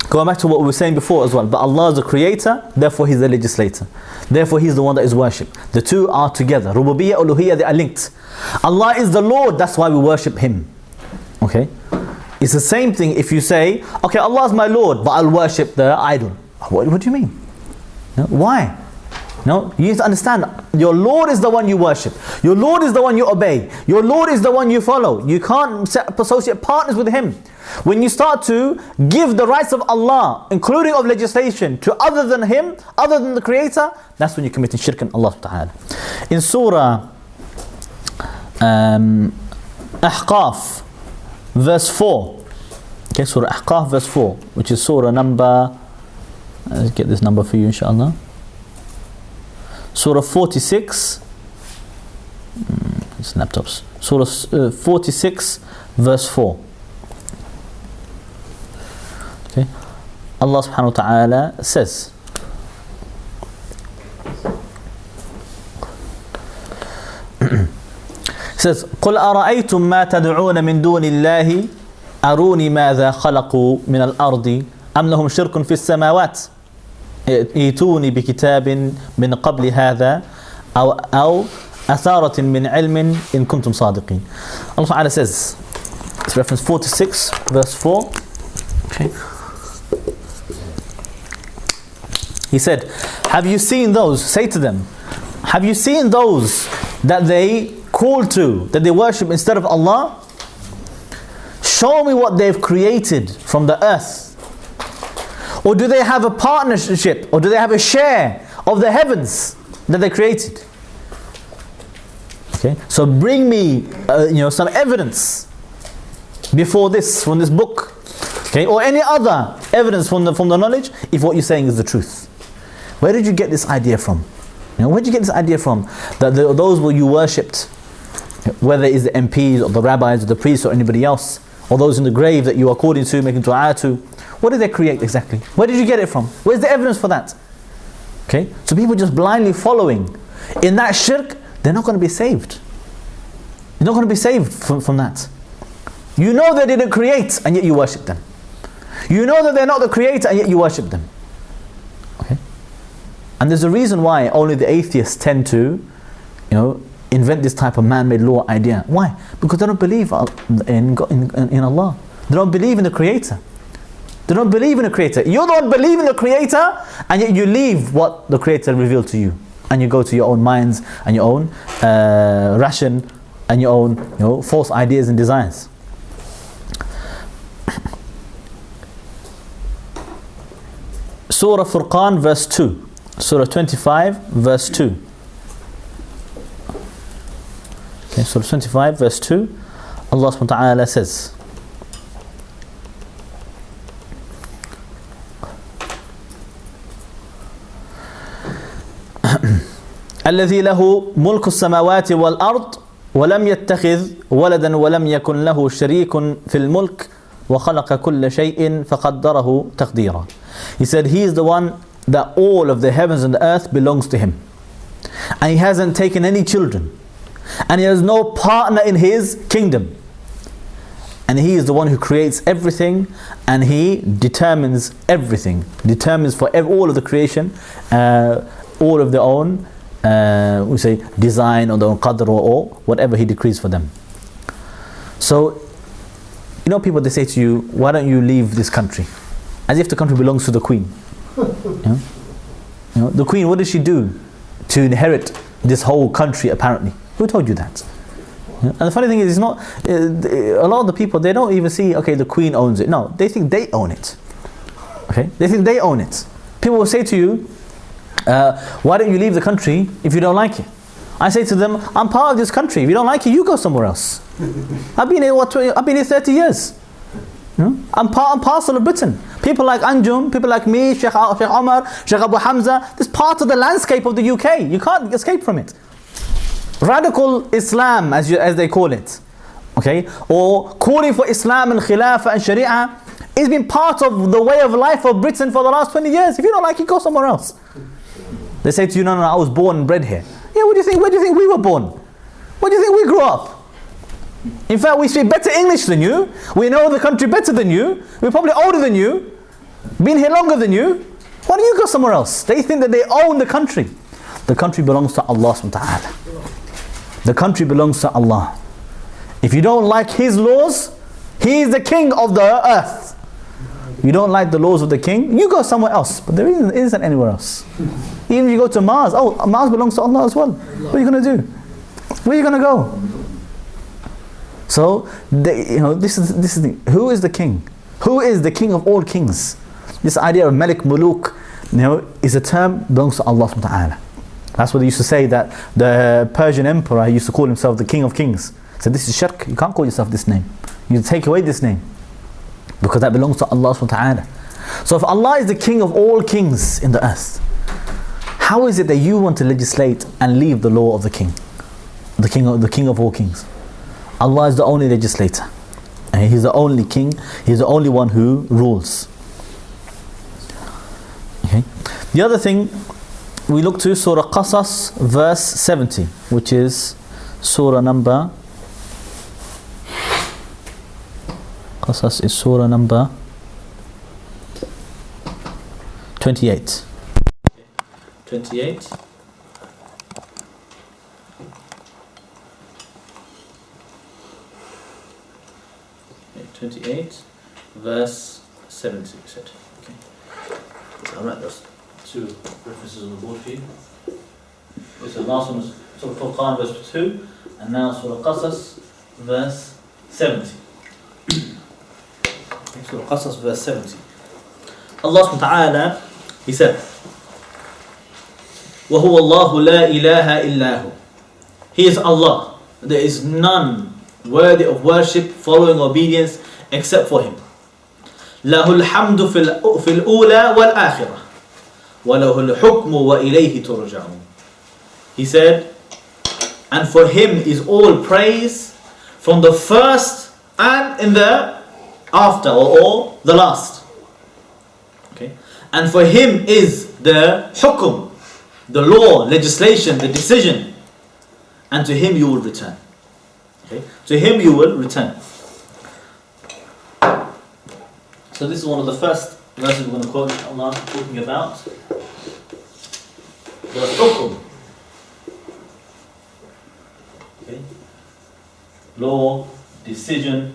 Going back to what we were saying before as well. But Allah is the creator, therefore He's the legislator. Therefore He's the one that is worshipped. The two are together. Rububiyyah, uluhiyyah, they are linked. Allah is the Lord, that's why we worship Him. Okay? It's the same thing if you say, okay, Allah is my Lord, but I'll worship the idol. What do you mean? No? Why? No, you need to understand, your Lord is the one you worship. Your Lord is the one you obey. Your Lord is the one you follow. You can't associate partners with Him. When you start to give the rights of Allah, including of legislation, to other than Him, other than the Creator, that's when you're committing shirk in Allah Ta'ala. In Surah Ahqaf, verse 4. Okay, Surah Ahqaf, verse 4, which is Surah number, let's get this number for you inshaAllah. Surah 46, it's laptops. Surah 46, verse 4. Okay, Allah subhanahu wa ta'ala says, says, قُلْ أَرَأَيْتُم مَا تَدْعُونَ مِن دُونِ اللَّهِ أَرُونِي مَاذَا خَلَقُوا مِنَ الْأَرْضِ أَمْ لَهُمْ شِرْكٌ فِي السَّمَاوَاتِ ائتوني بكتاب من قبل هذا أو أثارة من علم إن كنتم صادقين. Allah Ta'ala says, it's reference 46 verse 4. Okay. He said, have you seen those, say to them, have you seen those that they call to, that they worship instead of Allah? Show me what they've created from the earth. Or do they have a partnership, or do they have a share of the heavens that they created? Okay, so bring me, some evidence before this, from this book, okay, or any other evidence from the knowledge, if what you're saying is the truth. Where did you get this idea from? Where did you get this idea from? That those were you worshipped, whether it's the MPs or the rabbis or the priests or anybody else, or those in the grave that you are according to, making dua to, what did they create exactly? Where did you get it from? Where's the evidence for that? Okay, so people just blindly following in that shirk, they're not going to be saved. You're not going to be saved from that. You know they didn't create, and yet you worship them. You know that they're not the creator, and yet you worship them. Okay, and there's a reason why only the atheists tend to, invent this type of man-made law idea. Why? Because they don't believe in Allah. They don't believe in the Creator. They don't believe in the Creator. You don't believe in the Creator, and yet you leave what the Creator revealed to you, and you go to your own minds and your own ration and your own false ideas and desires. Surah Furqan verse 2. Surah 25 verse 2. Okay, Surah 25 verse 2. Allah subhanahu wa ta'ala says, الذي له ملك السماوات والأرض ولم يتخذ ولدا ولم يكن له شريك في الملك وخلق كل شيء فقدره تقديرا. He said he is the one that all of the heavens and the earth belongs to him, and he hasn't taken any children, and he has no partner in his kingdom, and he is the one who creates everything, and he determines everything, determines for all of the creation, all of their own we say design or their own qadr or whatever he decrees for them. So people, they say to you, why don't you leave this country, as if the country belongs to the queen. The queen, what did she do to inherit this whole country apparently? Who told you that? And the funny thing is, it's not a lot of the people, they don't even see, okay, the queen owns it. No, they think they own it. Okay, they think they own it. People will say to you, why don't you leave the country if you don't like it? I say to them, I'm part of this country. If you don't like it, you go somewhere else. I've been here I've been here 30 years. I'm part and parcel of Britain. People like Anjum, people like me, Sheikh Omar, Sheikh Abu Hamza, this part of the landscape of the UK. You can't escape from it. Radical Islam, as they call it, okay, or calling for Islam and Khilafah and Sharia, it's been part of the way of life of Britain for the last 20 years. If you don't like it, go somewhere else. They say to you, no, I was born and bred here. Yeah, where do you think we were born? Where do you think we grew up? In fact, we speak better English than you. We know the country better than you. We're probably older than you. Been here longer than you. Why don't you go somewhere else? They think that they own the country. The country belongs to Allah subhanahu wa ta'ala. The country belongs to Allah. If you don't like His laws, He is the king of the earth. You don't like the laws of the king, you go somewhere else. But there isn't anywhere else. Even if you go to Mars, Mars belongs to Allah as well. What are you going to do? Where are you going to go? So, this is the thing. Who is the king? Who is the king of all kings? This idea of Malik Muluk, is a term belongs to Allah subhanahu wa ta'ala. That's what they used to say, that the Persian emperor used to call himself the king of kings. So this is shirk. You can't call yourself this name. You take away this name, because that belongs to Allah subhanahu wa ta'ala. So if Allah is the king of all kings in the earth, how is it that you want to legislate and leave the law of the king? The king of all kings. Allah is the only legislator, and He's the only king. He's the only one who rules. Okay. The other thing we look to, Surah Qasas verse 70, which is Surah number Qasas is Surah number 28. 28. Okay, 28 verse 70, we said. Okay. I'll write those two references on the board for you. This is the last one, Surah Furqan verse 2, and now Surah Qasas verse 70. Surah Qasas verse 70. Allah subhanahu wa ta'ala, He said, وَهُوَ اللَّهُ لَا إِلَهَ إِلَّا هُ. He is Allah. There is none worthy of worship, following obedience, except for Him. لَهُ الْحَمْدُ فِي الْأُولَى وَالْآخِرَةِ وَلَهُ الْحُكْمُ وَإِلَيْهِ تُرْجَعُونَ. He said, and for Him is all praise from the first and in the after or the last. Okay, and for Him is the hukum, the law, legislation, the decision, and to Him you will return. Okay, to Him you will return. So this is one of the first verses we're going to quote Allah talking about the hukum. Okay, law, decision.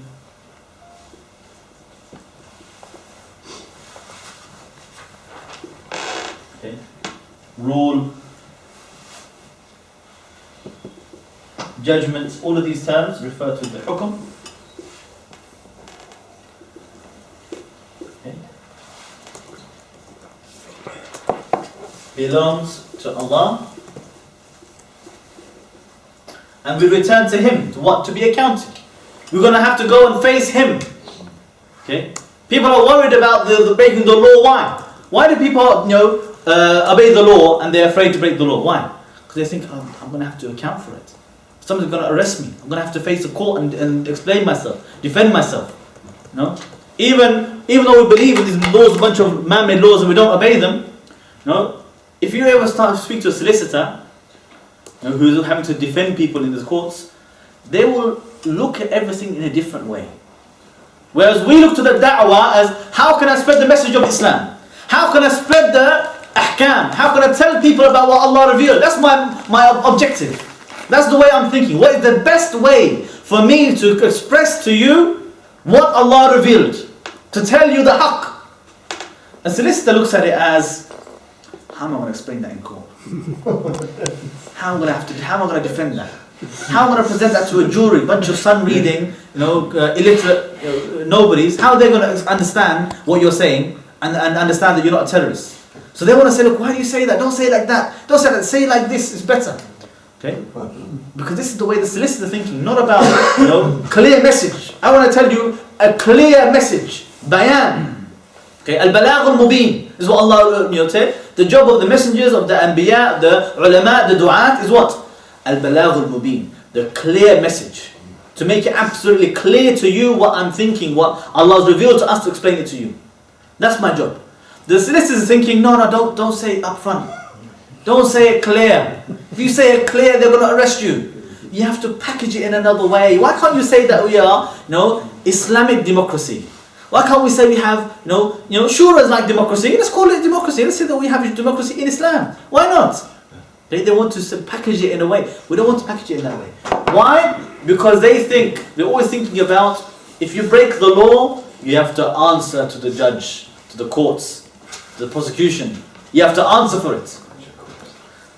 Okay, rule, judgments, all of these terms refer to the hukum. Okay, belongs to Allah, and we return to Him. To what? To be accounted. We're going to have to go and face Him. Okay, people are worried about the breaking the law. Why? Why do people, obey the law and they're afraid to break the law? Why? Because they think, I'm going to have to account for it. Someone's going to arrest me. I'm going to have to face a court and explain myself, defend myself. No? Even though we believe in these laws, a bunch of man-made laws, and we don't obey them, no? If you ever start to speak to a solicitor, who's having to defend people in the courts, they will look at everything in a different way. Whereas we look to the da'wah as, how can I spread the message of Islam? How can I spread the ahkam? How can I tell people about what Allah revealed? That's my objective. That's the way I'm thinking. What is the best way for me to express to you what Allah revealed? To tell you the haqq. A solicitor looks at it as, how am I going to explain that in court? How am I going to defend that? How am I going to present that to a jury, bunch of sun-reading, illiterate nobodies? How are they going to understand what you're saying and understand that you're not a terrorist? So they want to say, look, why do you say that? Don't say it like that. Don't say that. Say it like this. It's better. Okay? Because this is the way the solicitor thinking, not about clear message. I want to tell you a clear message. Bayan. Okay? Al-balagh al-mubin is what Allah said. The job of the messengers, of the anbiya, the ulama, the du'at is what? Al-balagh al-mubin. The clear message. To make it absolutely clear to you what I'm thinking, what Allah has revealed to us, to explain it to you. That's my job. The solicitor is thinking, no, don't say it up front. Don't say it clear. If you say it clear, they're going to arrest you. You have to package it in another way. Why can't you say that we are, Islamic democracy? Why can't we say we have, shura is like democracy? Let's call it democracy. Let's say that we have democracy in Islam. Why not? They want to package it in a way. We don't want to package it in that way. Why? Because they're always thinking about, if you break the law, you have to answer to the judge, to the courts, to the prosecution. You have to answer for it.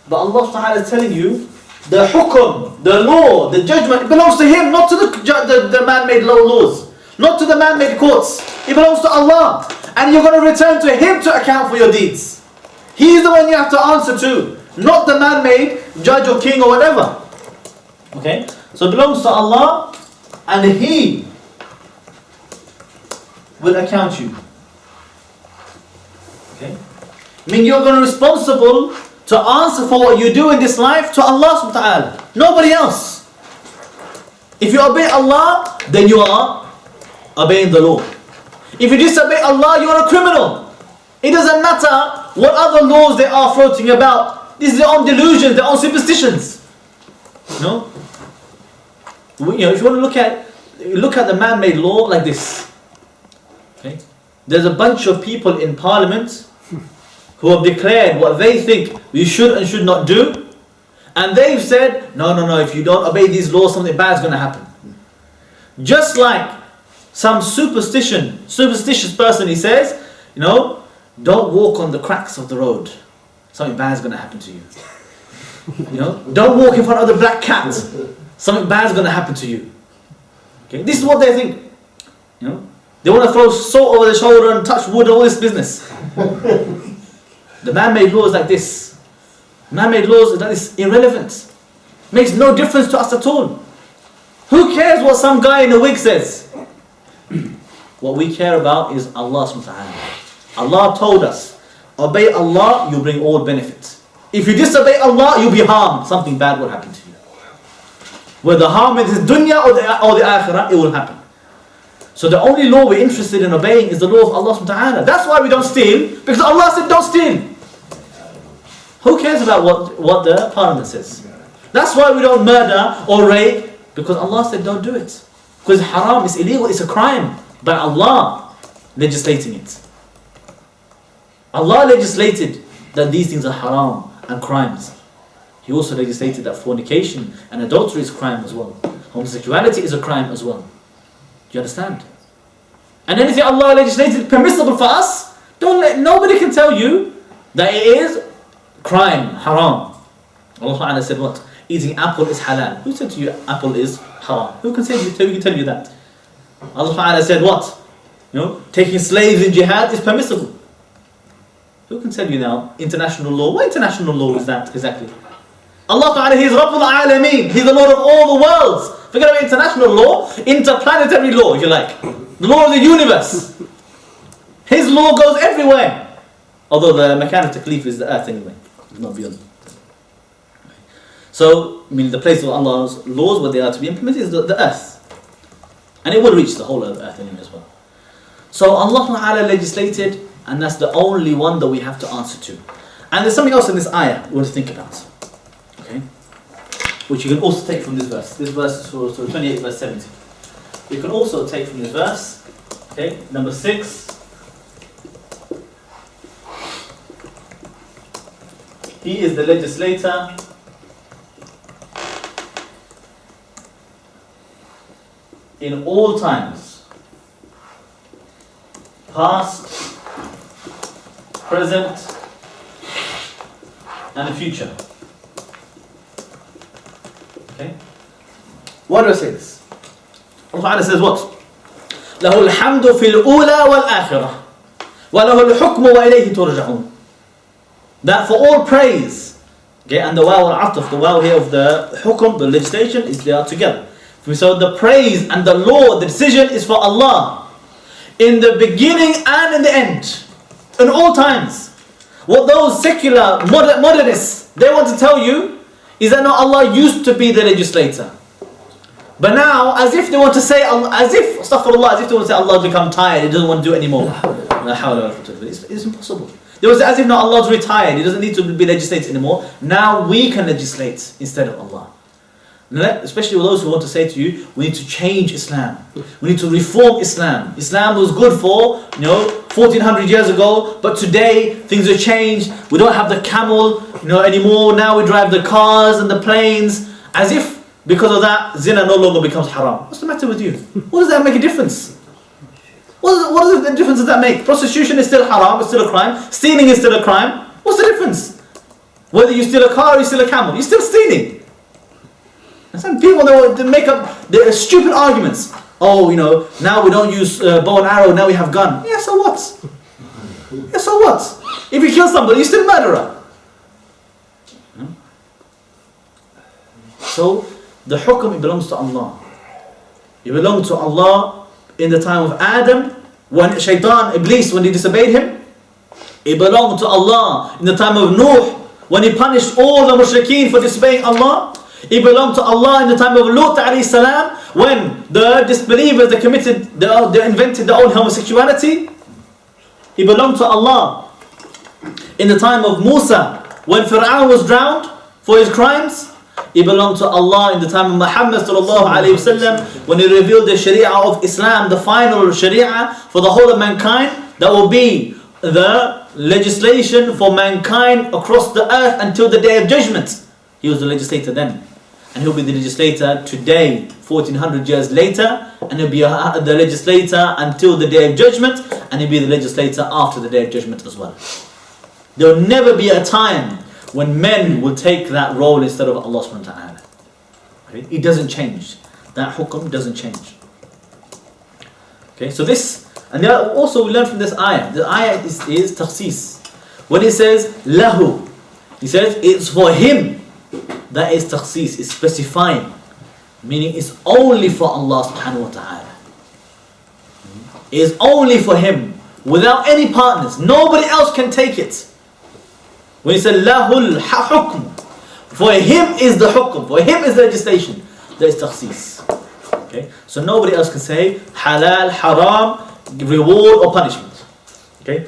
But Allah Ta'ala is telling you, the hukum, the law, the judgment, it belongs to Him, not to the man-made laws, not to the man-made courts. It belongs to Allah. And you're going to return to Him to account for your deeds. He is the one you have to answer to, not the man-made judge or king or whatever. Okay? So it belongs to Allah, and He will account you. Okay? I mean, you're going to be responsible to answer for what you do in this life to Allah subhanahu wa ta'ala. Nobody else. If you obey Allah, then you are obeying the law. If you disobey Allah, you are a criminal. It doesn't matter what other laws they are floating about. These are their own delusions, their own superstitions. If you want to look at the man-made law like this. Okay? There's a bunch of people in parliament who have declared what they think we should and should not do, and they've said, no, if you don't obey these laws, something bad is going to happen. Just like some superstitious person, he says, don't walk on the cracks of the road, something bad is going to happen to you. Don't walk in front of the black cat, something bad is going to happen to you. Okay, this is what they think. They want to throw salt over their shoulder and touch wood and all this business. The man-made laws like this. Man-made laws like this, irrelevant. Makes no difference to us at all. Who cares what some guy in a wig says? What we care about is Allah subhanahu wa ta'ala. Allah told us, obey Allah, you bring all benefits. If you disobey Allah, you'll be harmed. Something bad will happen to you. Whether harm is dunya or the akhirah, it will happen. So the only law we're interested in obeying is the law of Allah subhanahu wa ta'ala. That's why we don't steal, because Allah said don't steal. Who cares about what the parliament says? That's why we don't murder or rape, because Allah said don't do it. Because haram is illegal, it's a crime by Allah legislating it. Allah legislated that these things are haram and crimes. He also legislated that fornication and adultery is crime as well. Homosexuality is a crime as well. Do you understand? And anything Allah legislated permissible for us, nobody can tell you that it is crime, haram. Allah Ta'ala said what? Eating apple is halal. Who said to you apple is haram? Who can tell you that? Allah Ta'ala said what? Taking slaves in jihad is permissible. Who can tell you now international law? What international law is that exactly? Allah Ta'ala, He is Rabbul Alameen. He's the Lord of all the worlds. Forget about international law, interplanetary law, if you like. The law of the universe. His law goes everywhere. Although the makan of taklif is the earth anyway. It's not beyond. So, the place of Allah's laws, where they are to be implemented, is the earth. And it will reach the whole of the earth anyway as well. So Allah Ta'ala legislated, and that's the only one that we have to answer to. And there's something else in this ayah we want to think about. Okay? Which you can also take from this verse. This verse is for 28 verse 70. You can also take from this verse, okay, number 6. He is the legislator in all times, past, present, and the future. Okay? Why do I say this? Allah says what? لَهُ الْحَمْدُ فِي الْأُولَى وَالْآخِرَةِ وَلَهُ الْحُكْمُ وَإِلَيْهِ تُرْجَعُونَ. That for all praise, okay, and the waw al-ataf, the waw here of the hukum, the legislation, is they are together. So the praise and the law, the decision is for Allah in the beginning and in the end, in all times. What those secular modernists, they want to tell you is that no, Allah used to be the legislator. But now, as if they want to say, astaghfirullah, as if they want to say Allah has become tired, He doesn't want to do it anymore. It's impossible. They will say as if no, Allah's retired, He doesn't need to be legislated anymore. Now we can legislate instead of Allah. Especially with those who want to say to you, we need to change Islam. We need to reform Islam. Islam was good for 1400 years ago, but today things have changed. We don't have the camel anymore. Now we drive the cars and the planes. As if because of that, zina no longer becomes haram. What's the matter with you? What does that make a difference? What the difference does that make? Prostitution is still haram, it's still a crime. Stealing is still a crime. What's the difference? Whether you steal a car or you steal a camel, you're still stealing. And some people, they make up their stupid arguments. Oh, now we don't use bow and arrow, now we have gun. Yeah, so what? Yeah, so what? If you kill somebody, you're still a murderer. So, the hukum, it belongs to Allah. It belonged to Allah in the time of Adam, when Shaitan, Iblis, when he disobeyed him. It belonged to Allah in the time of Nuh, when he punished all the mushrikeen for disobeying Allah. It belonged to Allah in the time of Lut alayhi salam, when the disbelievers, they invented their own homosexuality. It belonged to Allah in the time of Musa, when Fir'aun was drowned for his crimes. It belonged to Allah in the time of Muhammad sallallahu alayhi wasallam, when He revealed the Sharia of Islam, the final Sharia for the whole of mankind, that will be the legislation for mankind across the earth until the Day of Judgment. He was the legislator then, and He'll be the legislator today, 1400 years later, and He'll be the legislator until the Day of Judgment, and He'll be the legislator after the Day of Judgment as well. There will never be a time when men will take that role instead of Allah subhanahu wa ta'ala. Okay? It doesn't change. That hukum doesn't change. Okay, so this, and also we learn from this ayah. The ayah is takhsis. When it says lahu, he says it's for him. That is takhsis, it's specifying. Meaning it's only for Allah subhanahu wa ta'ala. It is only for him, without any partners. Nobody else can take it. When he said lahul hukm, for him is the hukum, for him is the legislation. there is takhsis. Okay? So nobody else can say halal, haram, reward or punishment. Okay?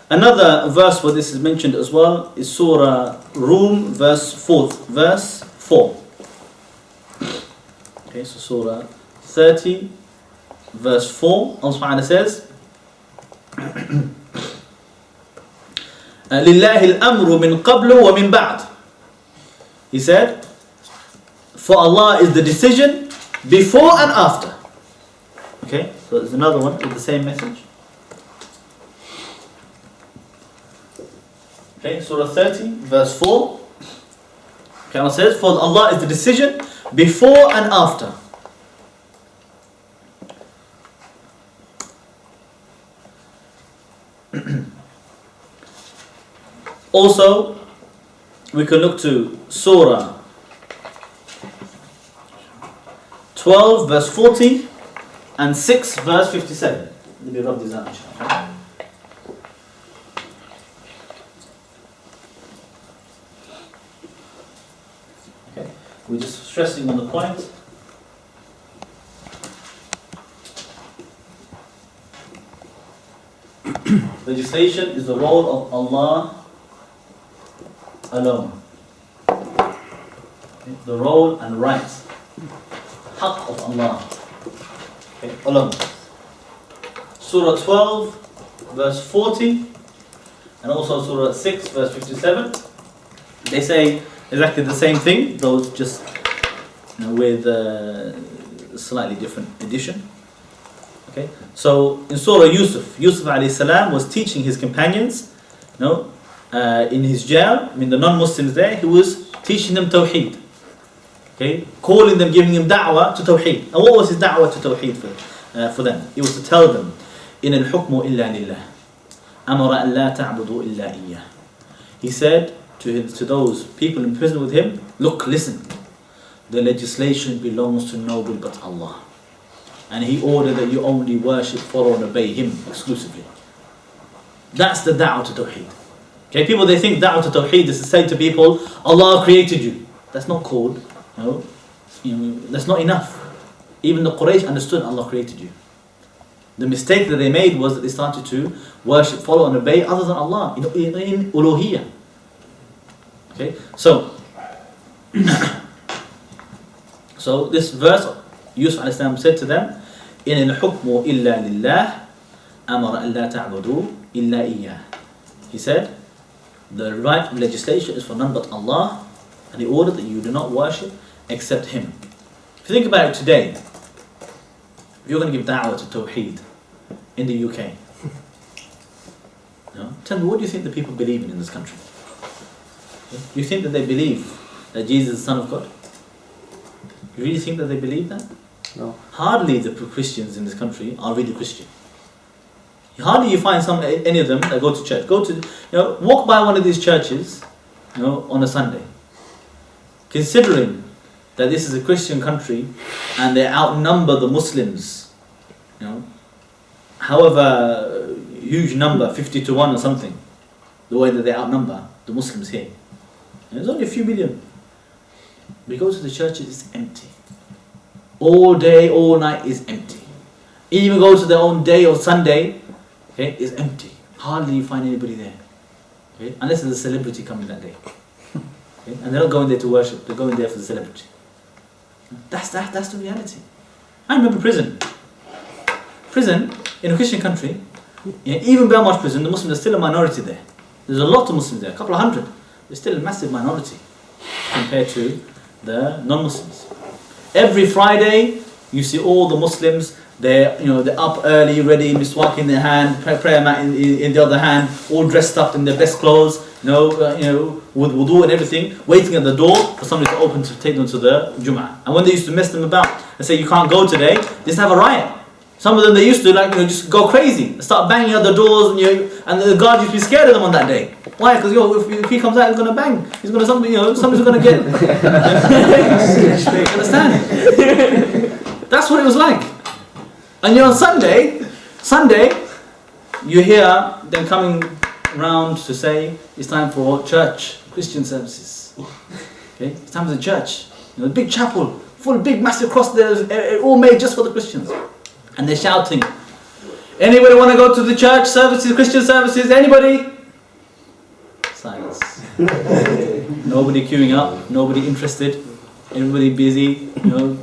Another verse where this is mentioned as well is Surah Rum, verse 4. Okay, so Surah 30, verse 4. Allah subhanahu wa ta'ala says, لِلَّهِ الْأَمْرُ مِنْ قَبْلُ وَمِنْ بَعْدُ. He said, for Allah is the decision before and after. Okay, so there's another one with the same message. Okay, Surah 30, verse 4. Okay, Allah says, for Allah is the decision before and after. Also, we can look to Surah 12, verse 40 and 6, verse 57. Let me rub these out, inshallah. We're just stressing on the point. Legislation is the role of Allah alone. Okay. The role and rights, haqq of Allah, okay, alone. Surah 12, verse 40, and also Surah 6, verse 57. They say exactly the same thing, though just with a slightly different edition. Okay, so in Surah Yusuf alayhi salam was teaching his companions, in his jail, the non-Muslims there, he was teaching them Tawheed. Okay, calling them, giving them da'wah to Tawheed. And what was his da'wah to Tawheed for them? It was to tell them, in al-hukmu illa lillah, amara an la ta'budu illa iyyah. He said to those people in prison with him, look, listen, the legislation belongs to nobody but Allah. And He ordered that you only worship, follow and obey Him exclusively. That's the da'wah to Tawheed. Okay, people, they think da'wah to Tawheed is to say to people, Allah created you. That's not called, that's not enough. Even the Quraysh understood Allah created you. The mistake that they made was that they started to worship, follow and obey other than Allah in uluhiyyah. Okay, so this verse, Yusuf alayhi salam said to them, in al-hukmu illa lillah, amara an la ta'budu illa iyyah. He said, the right legislation is for none but Allah, and He ordered that you do not worship except Him. If you think about it today, if you're going to give da'wah to Tawheed in the UK, tell me, what do you think the people believe in this country? Do you think that they believe that Jesus is the Son of God? You really think that they believe that? No. Hardly the Christians in this country are really Christian. Hardly you find any of them that go to church. Walk by one of these churches, on a Sunday. Considering that this is a Christian country and they outnumber the Muslims, however huge number, 50 to 1 or something, the way that they outnumber the Muslims here. There's only a few million. We go to the churches, it's empty. All day, all night is empty. Even go to their own day or Sunday, okay, it's empty. Hardly you find anybody there. Okay? Unless there's a celebrity coming that day. Okay? And they're not going there to worship, they're going there for the celebrity. That's the reality. I remember prison. Prison, in a Christian country, even Belmarsh prison, the Muslims are still a minority there. There's a lot of Muslims there, a couple of hundred. There's still a massive minority compared to the non-Muslims. Every Friday, you see all the Muslims, they're up early, ready, miswak in their hand, prayer mat in the other hand, all dressed up in their best clothes, with wudu and everything, waiting at the door for somebody to open to take them to the Jum'ah. And when they used to mess them about and say, you can't go today, they used to have a riot. Some of them, they used to just go crazy, start banging at the doors, and the guard used to be scared of them on that day. Why? Because if he comes out, he's gonna bang. He's gonna somebody's gonna get. Understand? That's what it was like. And on Sunday, you hear them coming round to say it's time for church, Christian services. Okay, it's time for the church. You know, the big chapel, full big massive cross there, all made just for the Christians. And they're shouting, anybody want to go to the church services, Christian services? Anybody? Silence. Nobody queuing up, nobody interested, everybody busy, you know,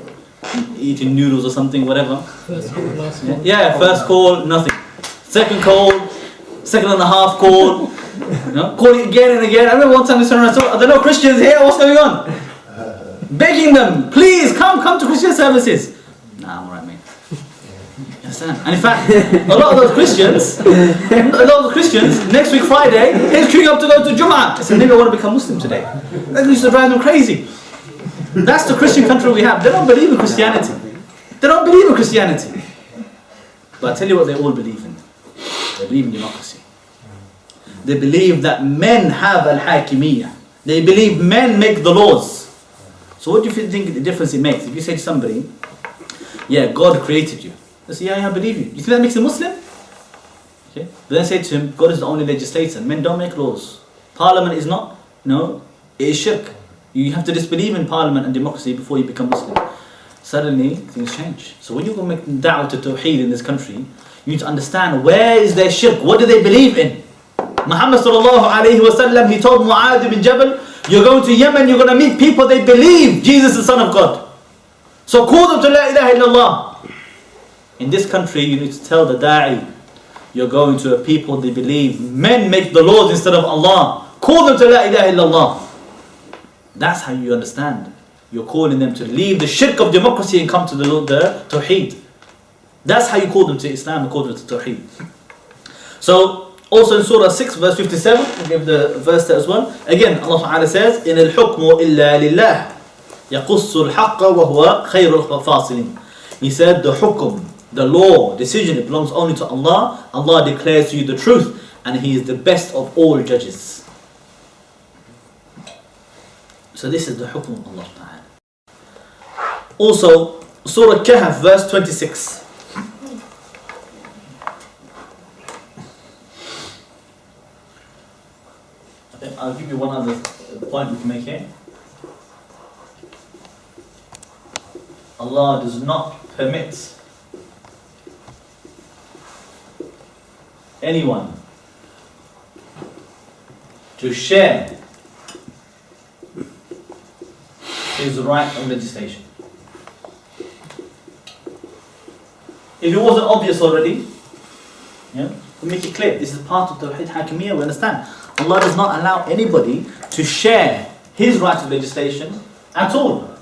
eating noodles or something, whatever. First call, last call. Yeah, first call, nothing. Second call, second and a half call, you know, calling again and again. I remember one time we turned around and said, are there no Christians here? What's going on? Begging them, please come to Christian services. Nah, I'm alright, mate. You understand? And in fact, a lot of those Christians, next week Friday, he's queuing up to go to Jum'ah. I said, maybe I want to become Muslim today. That used to drive them crazy. That's the Christian country we have. They don't believe in Christianity. They don't believe in Christianity. But I tell you what they all believe in. They believe in democracy. They believe that men have al-Hakeemiyah. They believe men make the laws. So what do you think the difference it makes? If you say to somebody, yeah, God created you. They say, yeah, I believe you. You think that makes him Muslim? Okay. But then say to him, God is the only legislator. Men don't make laws. Parliament is not, no, it is shirk. You have to disbelieve in parliament and democracy before you become Muslim. Suddenly, things change. So when you go make da'wah to Tawheed in this country, you need to understand where is their shirk, what do they believe in? Muhammad sallallahu alayhi wa sallam, he told Mu'adh ibn Jabal, you're going to Yemen, you're going to meet people, they believe Jesus is the Son of God. So call them to La ilaha illallah. In this country, you need to tell the da'i, you're going to a people they believe men make the laws instead of Allah. Call them to La ilaha illallah. That's how you understand. You're calling them to leave the shirk of democracy and come to the Tawheed. That's how you call them to Islam and call them to Tawheed. So, also in Surah 6 verse 57, we'll give the verse there as well. Again, Allah Ta'ala says, إِنَ الْحُكْمُ إِلَّا لِلَّهِ يَقُصُّ الْحَقَّ وَهُوَ خَيْرُ الْفَاصِلِينَ. He said, the hukum, the law, decision, it belongs only to Allah. Allah declares to you the truth, and He is the best of all judges. So this is the hukum of Allah Ta'ala. Also, Surah Kahf, verse 26. I'll give you one other point we can make here. Allah does not permit anyone to share his right of legislation. If it wasn't obvious already, yeah, we make it clear. This is part of Tawhid Hakeemiyah. We understand. Allah does not allow anybody to share his right of legislation at all.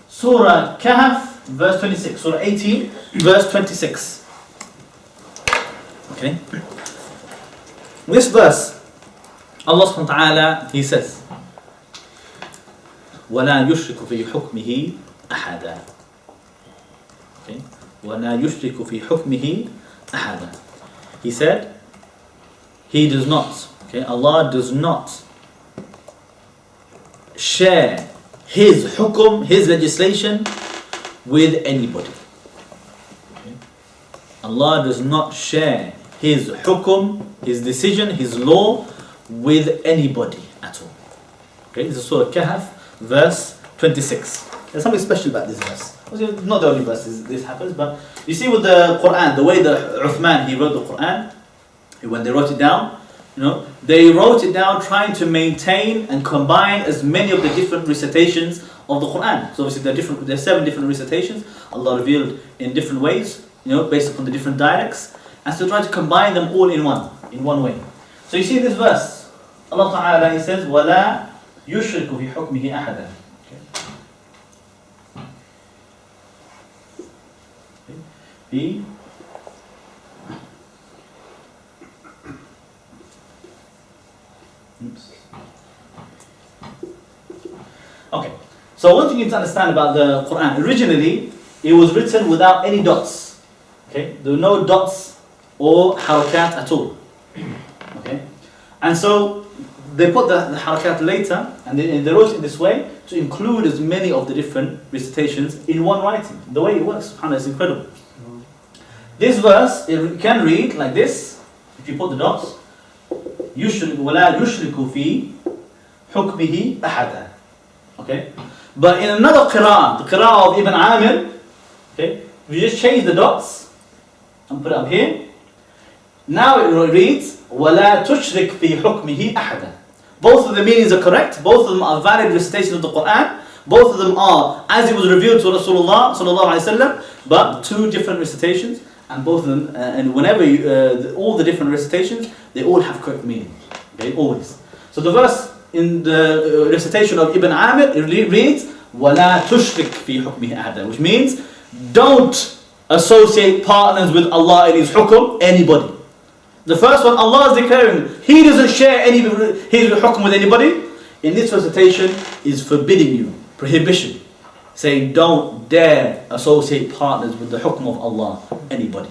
Surah Kahf, verse 26. Surah 18, verse 26. Okay. This verse, Allah subhanahu wa ta'ala, He says, وَلَا يُشْرِكُ فِي حُكْمِهِ أَحَدًا. Okay. وَلَا يُشْرِكُ فِي حُكْمِهِ أَحَدًا. He said, He does not, okay, Allah does not share His hukum, His legislation with anybody. Okay. Allah does not share His hukum, His decision, His law with anybody at all. Okay, this is Surah Kahf, verse 26. There's something special about this verse. Not the only verse this happens, but you see with the Quran, the way that Uthman, he wrote the Quran, when they wrote it down, they wrote it down trying to maintain and combine as many of the different recitations of the Quran. So obviously there are 7 different recitations, Allah revealed in different ways, based upon the different dialects, and so try to combine them all in one way. So you see this verse, Allah Ta'ala, He says, وَلَا يُشْرِكُ فِي حُكْمِهِ أَحَدًا. Be okay, so one thing you need to understand about the Quran, originally it was written without any dots. Okay, there were no dots or harakat at all. Okay, and so they put the harakat later, and they wrote it in this way to include as many of the different recitations in one writing. The way it works, subhanAllah, is incredible. This verse, it can read like this, if you put the dots. يشرك ولا يشرك في حكمه أحدا. Okay? But in another qira'ah, the qira'ah of Ibn Amir, okay, we just change the dots and put it up here. Now it reads ولا تشرك في حكمه أحدا. Both of the meanings are correct. Both of them are valid recitation of the Quran. Both of them are as it was revealed to Rasulullah sallallahu alaihi wasallam, but two different recitations. And both of them, and whenever all the different recitations, they all have correct meaning. Okay, always. So the verse in the recitation of Ibn Amir, it reads ولا تشرك في حكمه أحدا, which means don't associate partners with Allah in His hukum, anybody. The first one, Allah is declaring He doesn't share any His hukum with anybody. In this recitation is forbidding you, prohibition, saying don't dare associate partners with the hukum of Allah, anybody.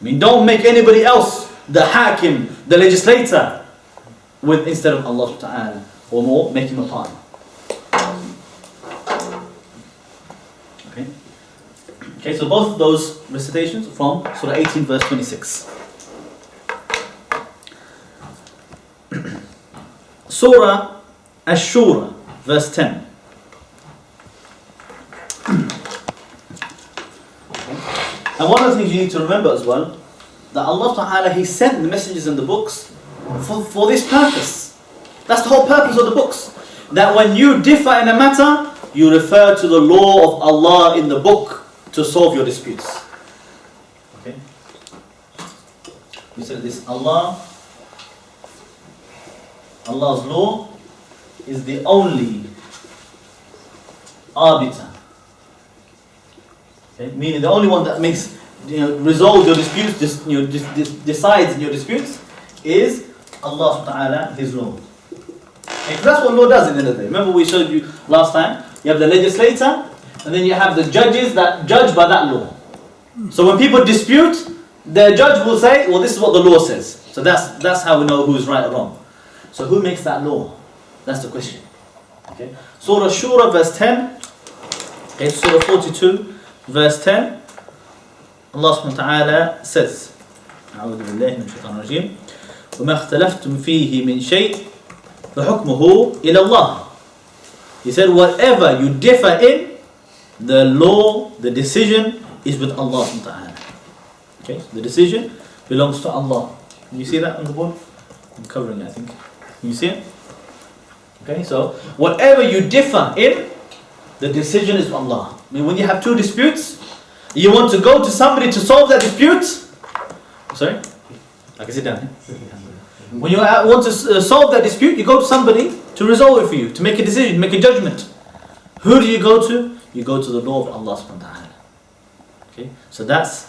I mean, don't make anybody else the hakim, the legislator, with instead of Allah subhanahu wa ta'ala, or more, make him a partner. Okay. Okay, so both of those recitations from Surah 18 verse 26. Surah Ash-Shura verse 10. And one of the things you need to remember as well, that Allah Ta'ala, He sent the messages and the books for this purpose. That's the whole purpose of the books. That when you differ in a matter, you refer to the law of Allah in the book to solve your disputes. Okay? We said this, Allah's law is the only arbiter. Okay? Meaning the only one that makes, resolves your disputes, decides in your disputes, is Allah subhanahu wa ta'ala, His law. Okay? That's what law does in the end of the day. Remember we showed you last time, you have the legislator, and then you have the judges that judge by that law. So when people dispute, the judge will say, well, this is what the law says. So that's how we know who's right or wrong. So who makes that law? That's the question. Okay? Surah Shura verse 10, okay, Surah 42 verse 10, Allah subhanahu wa ta'ala says, أعوذ بالله من الشيطان الرجيم وما اختلفتم فيه من شيء فحكمه إلى الله. He said, whatever you differ in, the law, the decision is with Allah subhanahu wa ta'ala. Okay, the decision belongs to Allah. Can you see that on the board? I'm covering it, I think. Can you see it? Okay, so whatever you differ in, the decision is Allah. I mean, when you have two disputes, you want to go to somebody to solve that dispute. Sorry? I can sit down. When you want to solve that dispute, you go to somebody to resolve it for you, to make a decision, make a judgment. Who do you go to? You go to the law of Allah subhanahu wa ta'ala. Okay? So that's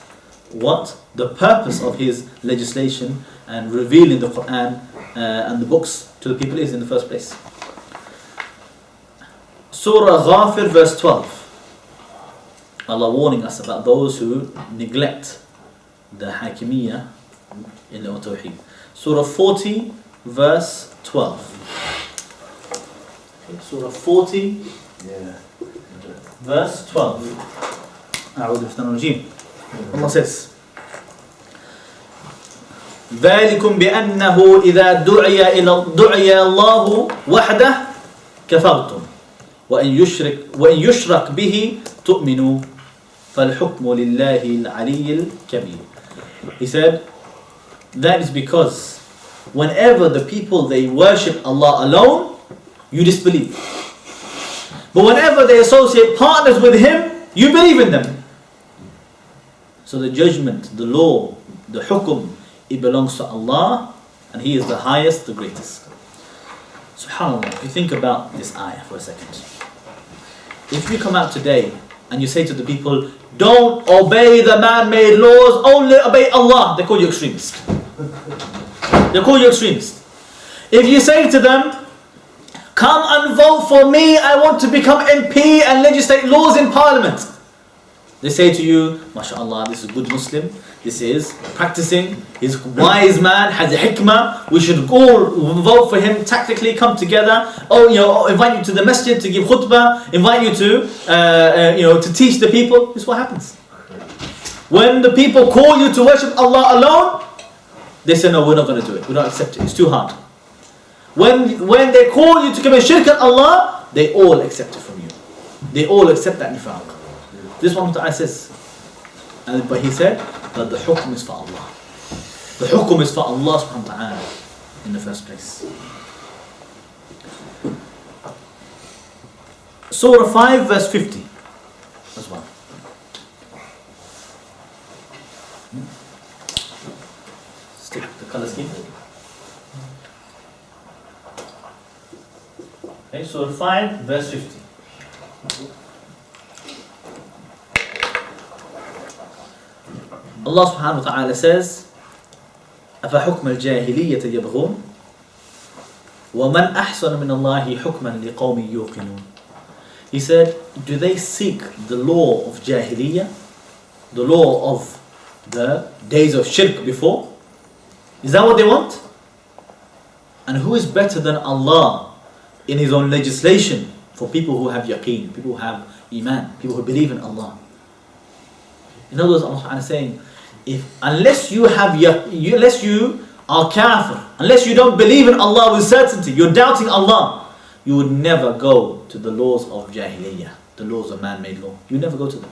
what the purpose of His legislation and revealing the Quran and the books to the people is in the first place. Surah Ghafir verse 12. Allah warning us about those who neglect the Hakeemiyah in the Tawhid. Surah 40 verse 12. Okay, Surah 40 verse 12. أعوذ بالله من الرجيم. Allah says, ذلكم بأنه إذا دعي الله وحده كفرتم وإن يشرك به تؤمنوا فالحكم لله العلي الكبير. He said, that is because whenever the people they worship Allah alone, you disbelieve. But whenever they associate partners with Him, you believe in them. So the judgment, the law, the hukum, it belongs to Allah, and He is the highest, the greatest. SubhanAllah, if you think about this ayah for a second. If you come out today and you say to the people, don't obey the man-made laws, only obey Allah, they call you extremist. They call you extremist. If you say to them, come and vote for me, I want to become MP and legislate laws in parliament, they say to you, MashaAllah, this is a good Muslim, this is practicing, he's a wise man, has a hikmah, we should all vote for him, tactically come together, invite you to the masjid to give khutbah, invite you to teach the people. This is what happens. When the people call you to worship Allah alone, they say, no, we're not going to do it. We don't accept it. It's too hard. When they call you to commit shirk at Allah, they all accept it from you. They all accept that nifaq. This one Ta'ala says, but he said that the hukm is for Allah. The hukm is for Allah subhanahu wa ta'ala in the first place. Surah 5 verse 50 as well. Stick the color scheme. Okay, Surah 5 verse 50. Allah subhanahu wa ta'ala says, أَفَحُكْمَ الْجَاهِلِيَّةِ يَبْغُونَ وَمَنْ أَحْسَنُ مِنَ اللَّهِ حُكْمًا لِقَوْمٍ يُوقِنُونَ. He said, do they seek the law of Jahiliyyah, the law of the days of shirk before? Is that what they want? And who is better than Allah in His own legislation for people who have yaqeen, people who have iman, people who believe in Allah? In other words, Allah is saying, unless you are kafir, unless you don't believe in Allah with certainty, you're doubting Allah, you would never go to the laws of Jahiliyyah, the laws of man-made law. You never go to them.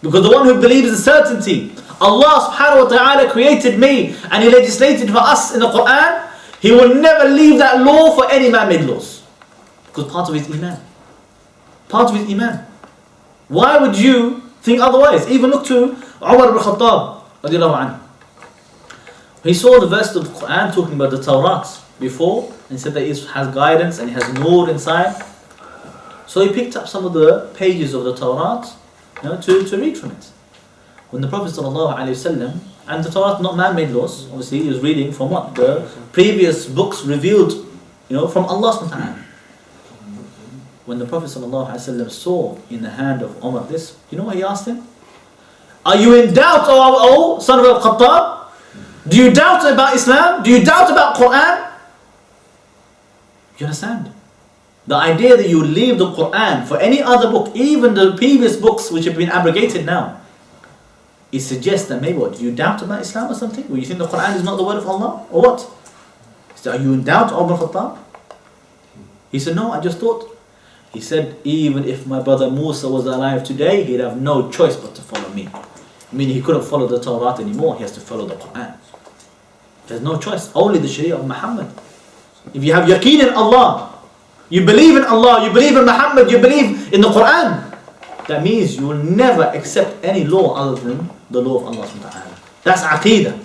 Because the one who believes in certainty, Allah subhanahu wa ta'ala created me and He legislated for us in the Quran, He will never leave that law for any man-made laws. Because part of His iman. Part of His iman. Why would you think otherwise? Even look to Umar ibn Khattab radiallahu anhu. He saw the verse of the Quran talking about the Tawrat before and said that it has guidance and it has nur inside. So he picked up some of the pages of the Tawrat, to read from it. When the Prophet ﷺ, and the Tawrat not man-made laws, obviously he was reading from what? The previous books revealed from Allah subhanahu wa ta'ala. When the Prophet ﷺ saw in the hand of Umar this, you know what he asked him? Are you in doubt, O son of Al-Khattab? Do you doubt about Islam? Do you doubt about Quran? You understand? The idea that you leave the Quran for any other book, even the previous books which have been abrogated now, it suggests that maybe what? Do you doubt about Islam or something? Or you think the Quran is not the word of Allah? Or what? He said, are you in doubt, Umar Khattab? He said, no, I just thought. He said, even if my brother Musa was alive today, he'd have no choice but to follow me. Meaning he couldn't follow the Torah anymore, he has to follow the Quran. There's no choice, only the Sharia of Muhammad. If you have yaqeen in Allah, you believe in Allah, you believe in Muhammad, you believe in the Quran, that means you will never accept any law other than the law of Allah subhanahu wa ta'ala. That's aqeedah.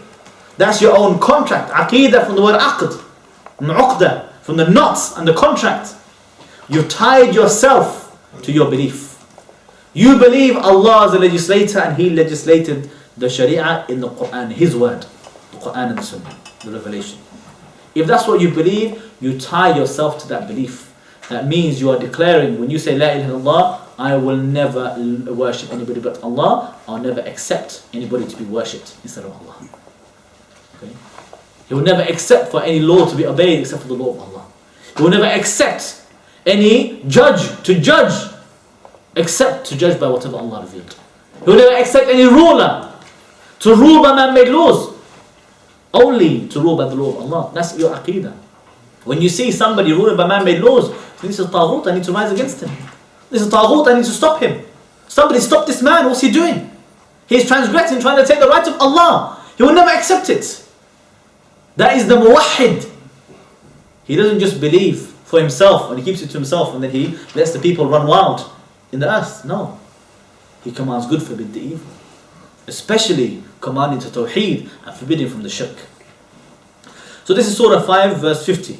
That's your own contract. Aqeedah from the word aqd, uqda, from the knots and the contract. You tied yourself to your belief. You believe Allah is a legislator and He legislated the Sharia in the Quran, His word, the Quran and the Sunnah, the revelation. If that's what you believe, you tie yourself to that belief. That means you are declaring, when you say La ilaha illallah, I will never worship anybody but Allah, I'll never accept anybody to be worshipped instead of Allah. Okay? He will never accept for any law to be obeyed except for the law of Allah. He will never accept any judge to judge except to judge by whatever Allah revealed. He will never accept any ruler to rule by man-made laws, only to rule by the law of Allah. That's your aqeedah. When you see somebody ruling by man-made laws, this is Taghut, I need to rise against him. This is Taghut, I need to stop him. Somebody stop this man, what's he doing? He's transgressing, trying to take the rights of Allah. He will never accept it. That is the muwahhid. He doesn't just believe for himself and he keeps it to himself and then he lets the people run wild in the earth. No. He commands good, forbid the evil. Especially commanding to Tawheed and forbidding from the shirk. So this is Surah 5 verse 50.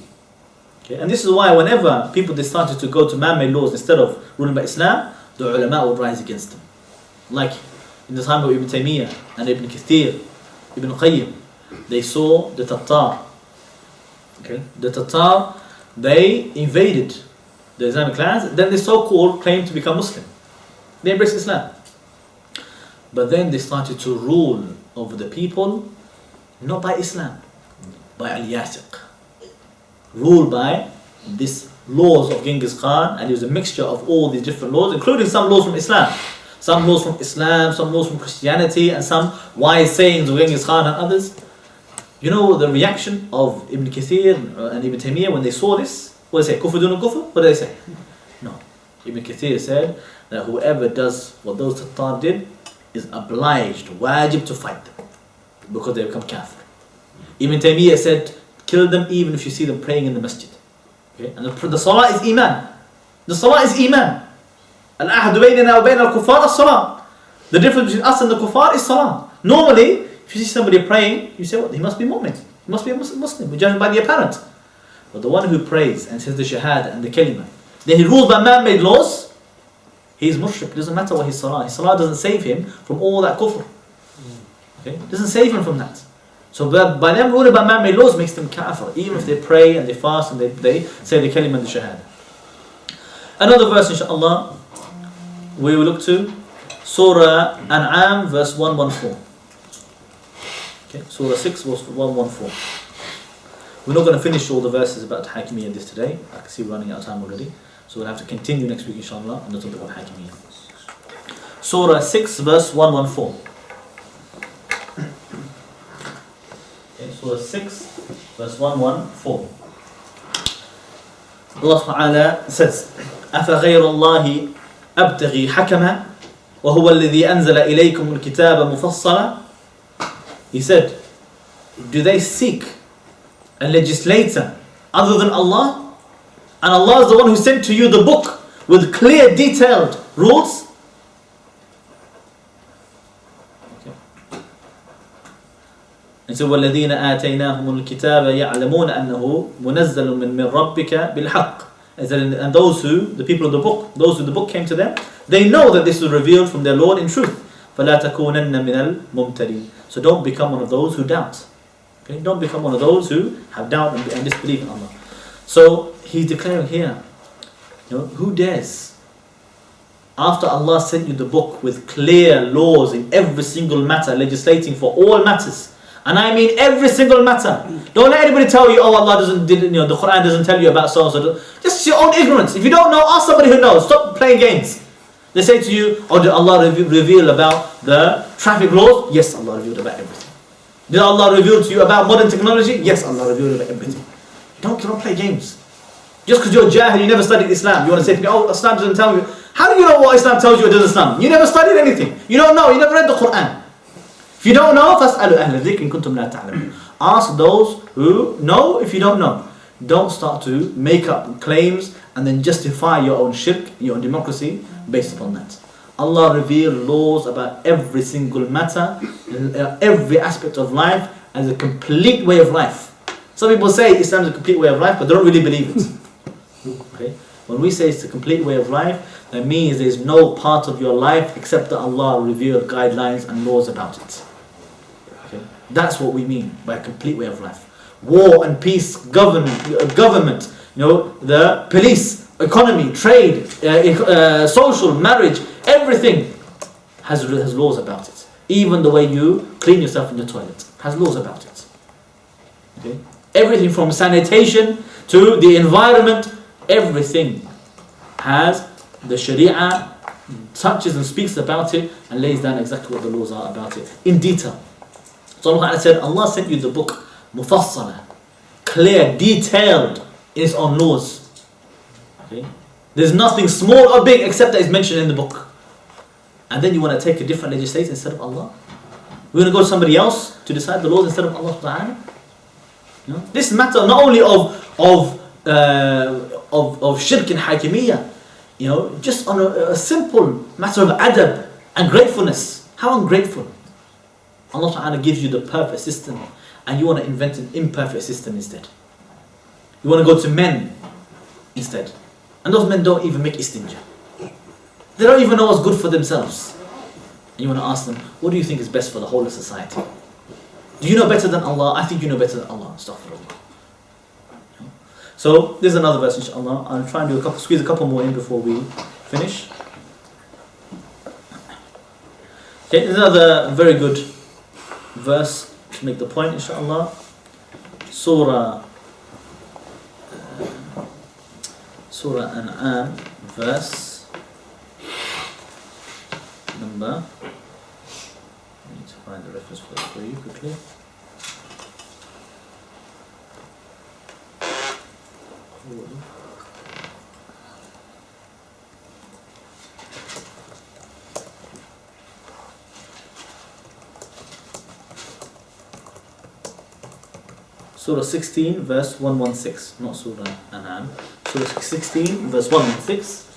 Okay? And this is why whenever people started to go to man-made laws instead of ruling by Islam, the ulama would rise against them. Like in the time of Ibn Taymiyyah and Ibn Kathir, Ibn Qayyim, they saw the Tatar. Okay? The Tatar, they invaded the Islamic lands, then they so-called claimed to become Muslim. They embraced Islam. But then they started to rule over the people, not by Islam, by Al-Yasiq. Ruled by these laws of Genghis Khan, and it was a mixture of all these different laws, including some laws from Islam. some laws from Islam, some laws from Christianity, and some wise sayings of Genghis Khan and others. You know the reaction of Ibn Kathir and Ibn Taymiyyah when they saw this? What did they say? Kufr dun kufr? What did they say? No. Ibn Kathir said that whoever does what those Tatar did is obliged, wajib to fight them because they become kafir. Ibn Taymiyyah said, kill them even if you see them praying in the masjid. Okay? And the salah is iman. The salah is iman. Al-ahdu baynana wa bayna al-kuffar as-salah. The difference between us and the kuffar is salah. Normally, if you see somebody praying, you say, what? He must be mu'min. He must be a Muslim. We judge him by the apparent. But the one who prays and says the shahada and the kalima, then he rules by man-made laws, he is mushrik. It doesn't matter what his salah. His salah doesn't save him from all that kufr. Okay? It doesn't save him from that. So by them ruling by man-made laws makes them kafir, even if they pray and they fast and they say the kalima and the shahada. Another verse, inshaAllah, we will look to Surah An'am, verse 114. Okay, Surah 6, verse 114. We're not going to finish all the verses about Hakeemiyah this today. I can see we're running out of time already. So we'll have to continue next week, inshallah, on the topic of Hakeemiyah. Surah 6, verse 114. Okay, Surah 6, verse 114. Allah subhanahu wa ta'ala says, أَفَغَيْرَ اللَّهِ أَبْتَغِي حَكَمًا وَهُوَ الَّذِي أَنزَلَ إِلَيْكُمُ الْكِتَابَ مُفَصَّلًا. He said, do they seek a legislator other than Allah? And Allah is the one who sent to you the book with clear, detailed rules. And so, وَالَّذِينَ آتَيْنَاهُمُ الْكِتَابَ يَعْلَمُونَ أَنَّهُ مُنَزَّلٌ مِّن رَبِّكَ بِالْحَقِّ. And those who, the people of the book, those who the book came to them, they know that this was revealed from their Lord in truth. فَلَا تَكُونَنَّ مِنَ الْمُمْتَرِينَ. So don't become one of those who doubt. Okay? Don't become one of those who have doubt and disbelief in Allah. So he's declaring here, who dares? After Allah sent you the book with clear laws in every single matter, legislating for all matters. And I mean every single matter. Don't let anybody tell you, oh, Allah the Quran doesn't tell you about so and so. Just your own ignorance. If you don't know, ask somebody who knows. Stop playing games. They say to you, oh, did Allah reveal about the traffic laws? Yes, Allah revealed about everything. Did Allah reveal to you about modern technology? Yes, Allah revealed about everything. Don't play games. Just because you're jahil, you never studied Islam, you want to say to me, oh, Islam doesn't tell you. How do you know what Islam tells you or doesn't Islam? You never studied anything. You don't know, you never read the Quran. If you don't know, فَاسْأَلُوا أَهْلَ الذِّكْرِ إِن كُنتُمْ لَا تَعْلَمُونَ. Ask those who know if you don't know. Don't start to make up claims and then justify your own shirk, your own democracy based upon that. Allah revealed laws about every single matter, every aspect of life as a complete way of life. Some people say Islam is a complete way of life, but they don't really believe it. Okay? When we say it's a complete way of life, that means there's no part of your life except that Allah revealed guidelines and laws about it. Okay? That's what we mean by a complete way of life. War and peace, government, the police, economy, trade, social, marriage, everything has laws about it. Even the way you clean yourself in the toilet has laws about it. Okay? Everything from sanitation to the environment, everything has the Sharia touches and speaks about it and lays down exactly what the laws are about it in detail. So Allah said, Allah sent you the book mufassala, clear, detailed in its own laws. Okay? There's nothing small or big except that is mentioned in the book. And then you want to take a different legislator instead of Allah? We're going to go to somebody else to decide the laws instead of Allah Ta'ala? This matter not only of shirk and Hakeemiyah, just on a simple matter of adab and gratefulness. How ungrateful. Allah Ta'ala gives you the perfect system and you want to invent an imperfect system instead. You want to go to men instead. And those men don't even make istinja. They don't even know what's good for themselves. And you want to ask them, what do you think is best for the whole of society? Do you know better than Allah? I think you know better than Allah. Astaghfirullah. So, there's another verse, inshallah. I'll try and squeeze a couple more in before we finish. Okay, there's another very good verse to make the point, inshallah. Surah An'am, verse number. I need to find the reference for you quickly. Surah 16 verse 116, not Surah An'am. Surah 16 verse 116.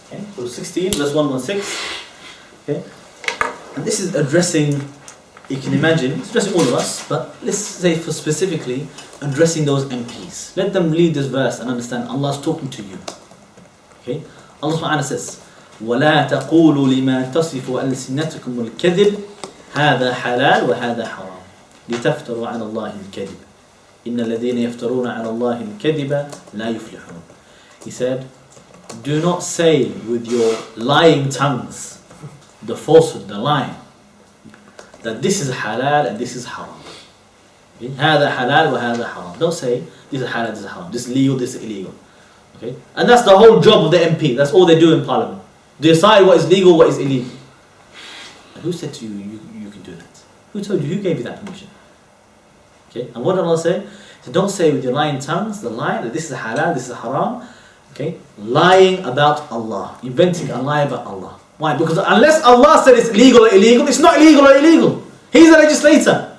Okay, Surah 16 verse 116. Okay, and this is addressing, you can imagine, it's addressing all of us, but let's say for specifically addressing those MPs. Let them read this verse and understand Allah's talking to you. Okay, Allah subhanahu wa ta'ala says, وَلَا تَقُولُوا لِمَا تَصِفُ أَلْسِنَتُكُمُ الْكَذِبِ هذا حلال وهذا حرام لتفتروا على الله الكذب إن الذين يفترون على الله الكذب لا يفلحون. He said, do not say with your lying tongues the falsehood, the lying, that this is halal and this is haram. Okay? هذا حلال وهذا حرام. Don't say this is halal, this is haram, this is legal, this is illegal. Okay? And that's the whole job of the MP. That's all they do in Parliament. Decide what is legal, what is illegal. And who said to you, you can do that? Who told you? Who gave you that permission? Okay? And what did Allah say? So don't say with your lying tongues the lie that this is halal, this is haram. Okay? Lying about Allah, inventing a lie about Allah. Why? Because unless Allah said it's legal or illegal, it's not illegal or illegal. He's the legislator.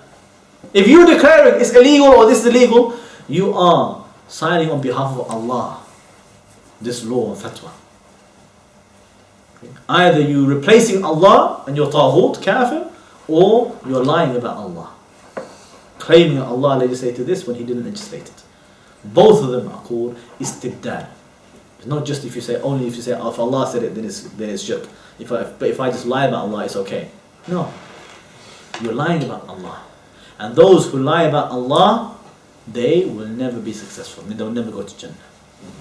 If you declare it's illegal or this is illegal, you are signing on behalf of Allah this law and fatwa. Okay? Either you replacing Allah and your Tawhid, kafir, or you're lying about Allah, claiming that Allah legislated this when He didn't legislate it. Both of them are called istibdal. It's not just if you say, only if you say, oh, if Allah said it, then it's shirk. But if I just lie about Allah, it's okay. No. You're lying about Allah. And those who lie about Allah, they will never be successful. I mean, they'll never go to Jannah.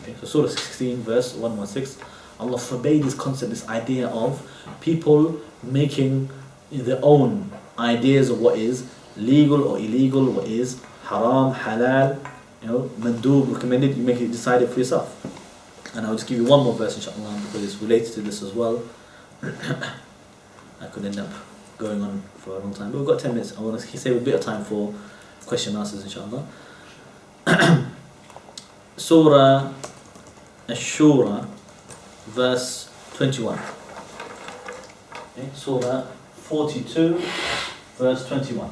Okay? So Surah 16 verse 116, Allah forbade this concept, this idea of people making their own ideas of what is legal or illegal, what is haram, halal, mandub, recommended. You make it, decide it for yourself. And I'll just give you one more verse, inshallah, because it's related to this as well. I could end up going on for a long time, but we've got 10 minutes. I want to save a bit of time for question and answers, inshallah. Surah Ash-Shura, verse 21. Okay, Surah 42, verse 21.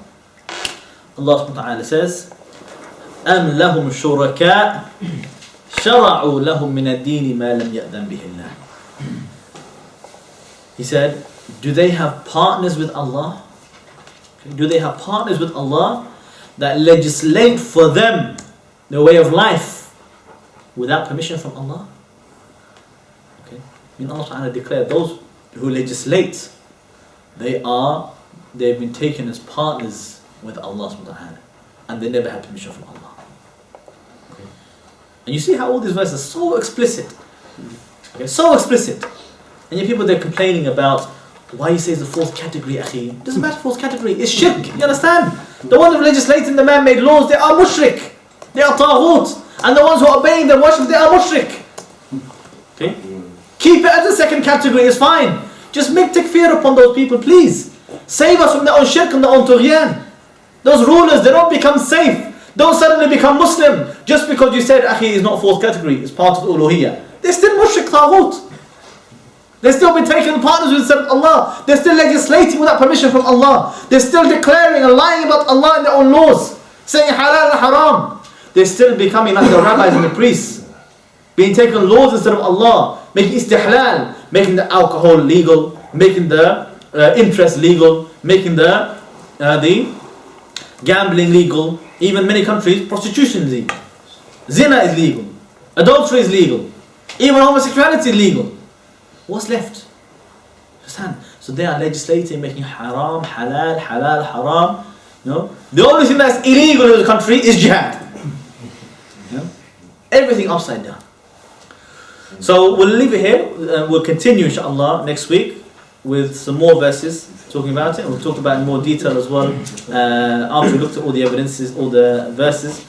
Allah subhanahu wa ta'ala says, أَمْ لَهُمْ شُرَكَاء شَرَعُوا لَهُمْ مِنَ الدِّينِ مَا لَمْ يَأْذَنْ بِهِ اللَّهِ. He said, do they have partners with Allah? Do they have partners with Allah that legislate for them their way of life without permission from Allah? Okay. I mean, Allah subhanahu wa ta'ala declared those who legislate, they've been taken as partners with Allah subhanahu wa ta'ala, and they never had permission from Allah. Okay. And you see how all these verses are so explicit. Okay, so explicit. And yet people, they're complaining about why you say it's the fourth category, akhi. It doesn't matter fourth category, it's shirk, you understand? The ones who are legislating the man-made laws, they are mushrik. They are taghut. And the ones who are obeying their worship, they are mushrik. Okay? Keep it as a second category, is fine. Just make takfir upon those people, please. Save us from their own shirk and their own tughyan. Those rulers, they don't become safe. Don't suddenly become Muslim just because you said, akhi, is not fourth category, it's part of uluhiyyah. They're still mushrik, taghut. They've still been taking partners with Allah. They're still legislating without permission from Allah. They're still declaring and lying about Allah in their own laws, saying halal and haram. They're still becoming like the rabbis and the priests, being taken laws instead of Allah, making istihlal, making the alcohol legal, making the interest legal, making the gambling legal. Even many countries, prostitution is legal, zina is legal, adultery is legal, even homosexuality is legal. What's left? Understand? So they are legislating, making haram, halal, halal, haram. The only thing that's illegal in the country is jihad. Everything upside down. So we'll leave it here. We'll continue, inshallah, next week with some more verses talking about it. And we'll talk about it in more detail as well. After we looked at all the evidences, all the verses,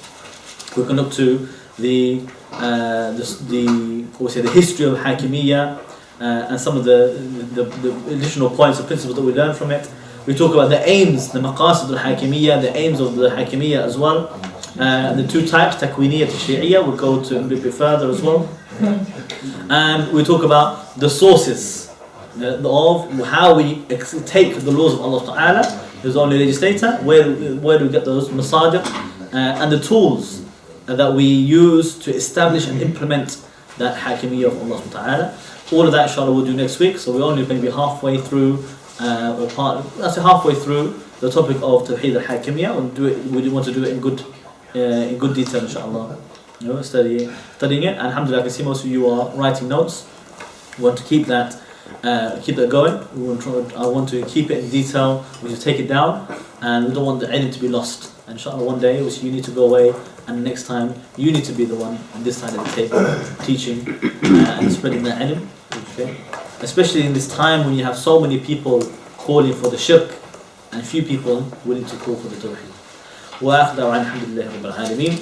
we can look to the the history of Hakeemiyah, and some of the additional points and principles that we learn from it. We talk about the aims, the maqasid al-Hakeemiyah, the aims of the Hakeemiyah as well. The two types, Takwiniyah and Shi'iyah, we'll go to a little bit further as well. And we talk about the sources of how we take the laws of Allah Ta'ala, who's the only legislator, where do we get those masadir, and the tools that we use to establish and implement that Hakeemiyah of Allah Ta'ala. All of that inshallah we'll do next week, so we're only maybe halfway through, halfway through the topic of Tawhid Hakeemiyah. We want to do it in good detail inshallah. Studying it, and alhamdulillah I can see most of you are writing notes. We want to keep that going. I want to keep it in detail. We just take it down, and we don't want the ilm to be lost. And inshallah one day you need to go away, and next time you need to be the one on this side of the table teaching and spreading the ilm. Okay? Especially in this time when you have so many people calling for the shirk and few people willing to call for the tawheed. وآخر دعوانا الحمد لله رب العالمين.